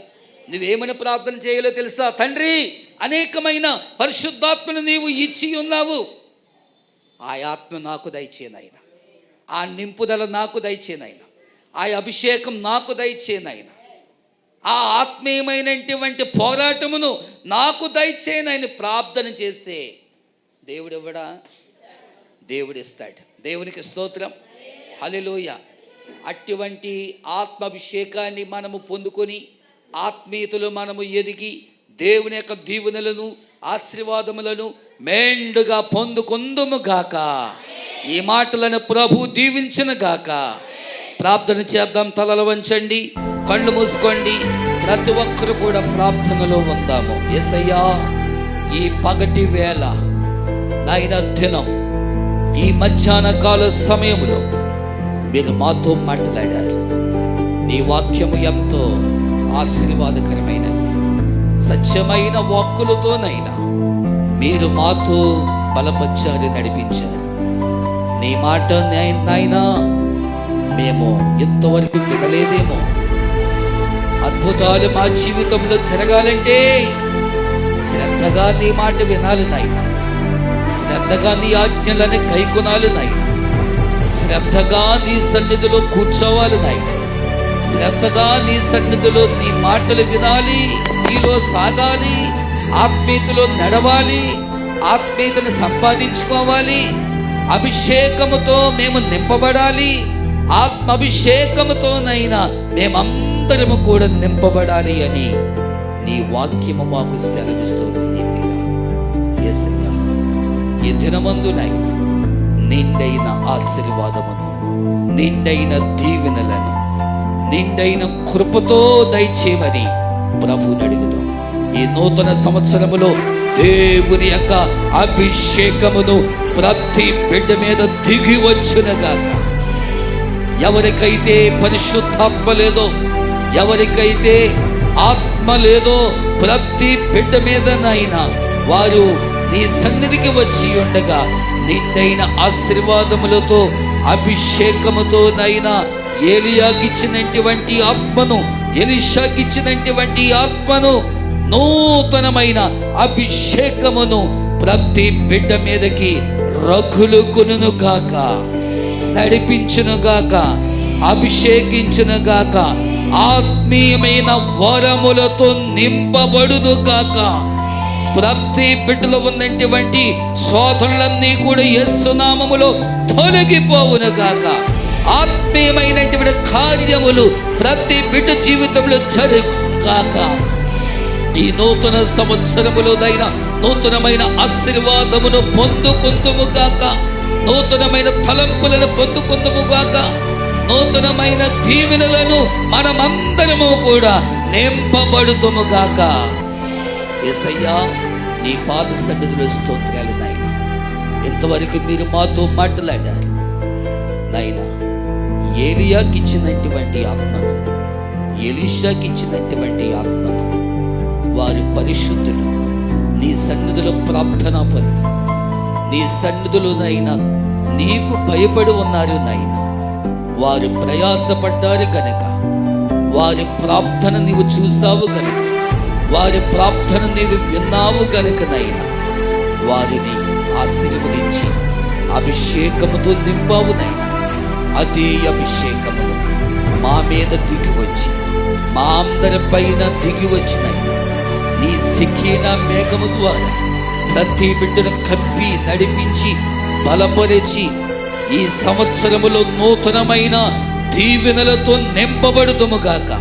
నువ్వేమని ప్రార్థన చేయాలో తెలుసా? తండ్రి, అనేకమైన పరిశుద్ధాత్మను నీవు ఇచ్చి ఉన్నావు, ఆ ఆత్మ నాకు దయచేయనైనా, ఆ నింపుదల నాకు దయచేయనైనా, ఆ అభిషేకం నాకు దయచేయనైనా, ఆ ఆత్మీయమైనటువంటి పోరాటమును నాకు దయచేయనని ప్రార్థన చేస్తే దేవుడు ఇవ్వడా? దేవుడు ఇస్తాడు. దేవునికి స్తోత్రం. హల్లెలూయా. అటువంటి ఆత్మాభిషేకాన్ని మనము పొందుకొని ఆత్మీయతలో మనము ఎదిగి దేవుని యొక్క దీవెనలను, ఆశీర్వాదములను మెండుగా పొందుకొందుము గాక. ఈ మాటలను ప్రభు దీవించును గాక. ప్రార్థన చేద్దాం. తలలు వంచండి, కళ్ళు మూసుకోండి. ప్రతి ఒక్కరు కూడా ప్రార్థనలో ఉందాము. యేసయ్యా, ఈ పగటి వేళ నాయన దినం, ఈ మధ్యాహ్న కాల సమయంలో మీరు మాతో మాట్లాడారు. నీ వాక్యము ఎంతో ఆశీర్వాదకరమైనది. సత్యమైన వాక్కులతోనైనా మీరు మాతో బలపరిచారు, నడిపించారు. నీ మాట నాయనా మేము ఎంతవరకు వినలేదేమో. అద్భుతాలు మా జీవితంలో జరగాలంటే శ్రద్ధగా నీ మాట వినాలి నాయనా. శ్రద్ధగా నీ ఆజ్ఞలను కైకొనాలి నాయనా. శ్రద్ధగా నీ సన్నిధిలో కూర్చోవాలి నాయనా. శ్రద్ధగా నీ సన్నిధిలో నీ మాటలు వినాలి, నీలో సాగాలి, ఆత్మీయతలో నడవాలి, ఆత్మీయతను సంపాదించుకోవాలి. అభిషేకముతో మేము నింపబడాలి. ఆత్మాభిషేకముతోనైనా మేమందరము కూడా నింపబడాలి అని నీ వాక్యము మాకు సెలవిస్తుంది. యేసయ్యా, ఈ దినమందునైనా నిండైన ఆశీర్వాదమును, నిండైన దీవెనలను, నిండైన కృపతో దయచేయమని ప్రభువుని అడుగుతాం. ఈ నూతన సంవత్సరములో దేవుని యొక్క అభిషేకమును ప్రతి బిడ్డ మీద దిగి వచ్చునుగాక. ఎవరికైతే పరిశుద్ధాత్మ లేదో, ఎవరికైతే ఆత్మ లేదో, ప్రతి బిడ్డ మీదనైనా వారు నీ సన్నిధికి వచ్చి ఉండగా నిండైన ఆశీర్వాదములతో, అభిషేకముతోనైనా ఏలియాకిచ్చినటువంటి ఆత్మను, ఎలీషాకిచ్చినటువంటి ఆత్మను, నూతనమైన అభిషేకమును ప్రతి బిడ్డ మీదకి రగులుకొనును గాక, నడిపించును గాక, అభిషేకించును గాక, ఆత్మీయమైన వరములతో నింపబడును గాక. ప్రతి బిడ్డలో ఉన్నటువంటి శోధనలన్నీ కూడా యేసు నామములో తొలగిపోవును గాక. ఆత్మీయమైనటువంటి కార్యములు ప్రతి బిడ్డ జీవితంలో జరుగుగాక. ఈ నూతన సంవత్సరములోనైనా నూతనమైన ఆశీర్వాదమును పొందుకుందుము గాక. నూతనమైన తలంపులను పొందుకుందుము గాక. నూతనమైన దీవెనలను మనమందరము కూడా నింపబడుతుము గాక. యేసయ్యా, నీ పాద సన్నిధిలో స్తోత్రాలు నాయన. ఇంతవరకు మీరు మాతో మాట్లాడారు నాయన. ఏలియాకి ఇచ్చినటువంటి ఆత్మను, ఎలీషాకి ఇచ్చినటువంటి ఆత్మను వారి పరిశుద్ధులు, నీ సన్నిధిలో ప్రార్థనా పరులు, నీ సన్నిధిలోనైనా నీకు భయపడి ఉన్నారు నాయన. వారు ప్రయాసపడ్డారు గనక, వారి ప్రార్థన నీవు చూసావు గనక, వారి ప్రార్థన నీవు విన్నావు గనక నైనా వారిని ఆశీర్వదించి అభిషేకముతో నింపావు నైనా. అదే అభిషేకములు మా మీద దిగి వచ్చి మా అందరి పైన దిగి వచ్చినాయి. నీ సిక్కిన మేఘము ద్వారా ప్రతి బిడ్డను కప్పి నడిపించి బలపరిచి ఈ సంవత్సరములో నూతనమైన దీవెనలతో నింపబడుదుముగాక,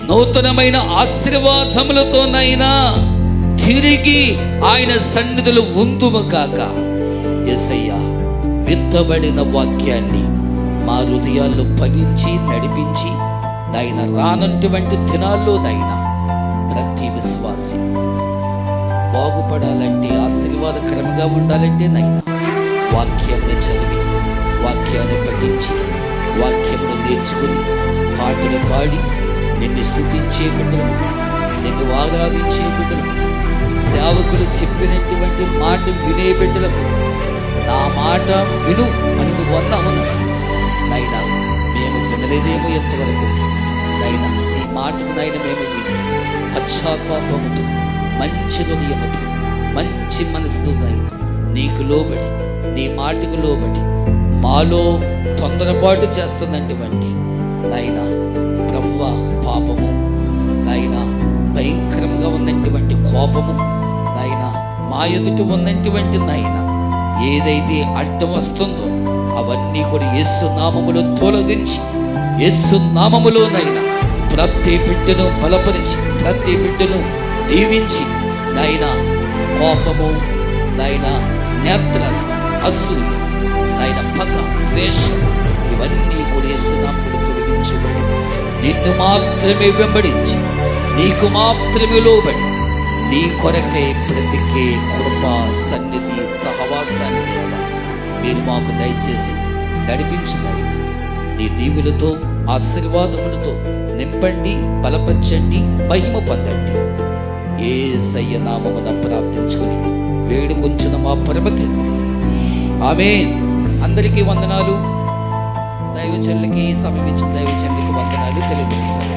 నూతనమైన ఆశీర్వాదములతోనైనా తిరిగి ఆయన సన్నిధులు ఉందుముగాక. యేసయ్యా, విత్తబడిన వాక్యాన్ని మా హృదయాల్లో ఫలించి నడిపించి నాయన రానటువంటి దినాల్లో నాయన ప్రతి విశ్వాసి బాగుపడాలంటే, ఆశీర్వాదకరంగా ఉండాలంటే నాయన వాక్యాన్ని చదివి, వాక్యాన్ని పఠించి, వాక్యమును నేర్చుకుని పాటలు పాడి నిన్ను స్తుతించే బిడ్డలు, నిన్ను ఆరాధించే బిడ్డలు, సేవకులు చెప్పినటువంటి మాట వినే బిడ్డలు, నా మాట విను అని నువ్వు అన్నావు నైనా. మేము వినలేదేమో ఎంతవరకు నైనా, నీ మాటకు నైనా మేము విని పశ్చాత్తాపముతో, మంచి హృదయముతో, మంచి మనసుతో నైనా నీకు లోబడి, నీ మాటకు లోబడి మాలో తొందరపాటు చేస్తున్నటువంటి నాయనా ప్రభువా పాపము నాయనా, భయంకరంగా ఉన్నటువంటి కోపము నాయనా, మా ఎదుట ఉన్నటువంటి నాయనా ఏదైతే అడ్డం వస్తుందో అవన్నీ కూడా యేసు నామములో తొలగించి, యేసు నామములోనైనా ప్రతి బిడ్డను బలపరిచి, ప్రతి బిడ్డను దీవించి నాయనా కోపము నాయనా, నేత్ర అసూయ నాయన, పగ, ద్వేషం ఇవన్నీ కూడా యేసు నామములో తొలగించబడి నిన్ను మాత్రమే వెంబడించి, నీకు మాత్రమే లోబడి, నీ కొరకై బ్రతికే కృపా సన్నిధి సహవాసాన్ని మీరు మాకు దయచేసి నడిపించున్నారు. నీ దీవులతో ఆశీర్వాదములతో నింపండి, బలపరచండి, మహిమ పొందండి. యేసయ్య నామమున ప్రార్థించుకుని వేడుకొంచిన మా పరమ తండ్రి, ఆమేన్. అందరికీ వందనాలు. దైవజనులకి సమీపించిన దైవజనులకి వందనాలు తెలియజేస్తాను.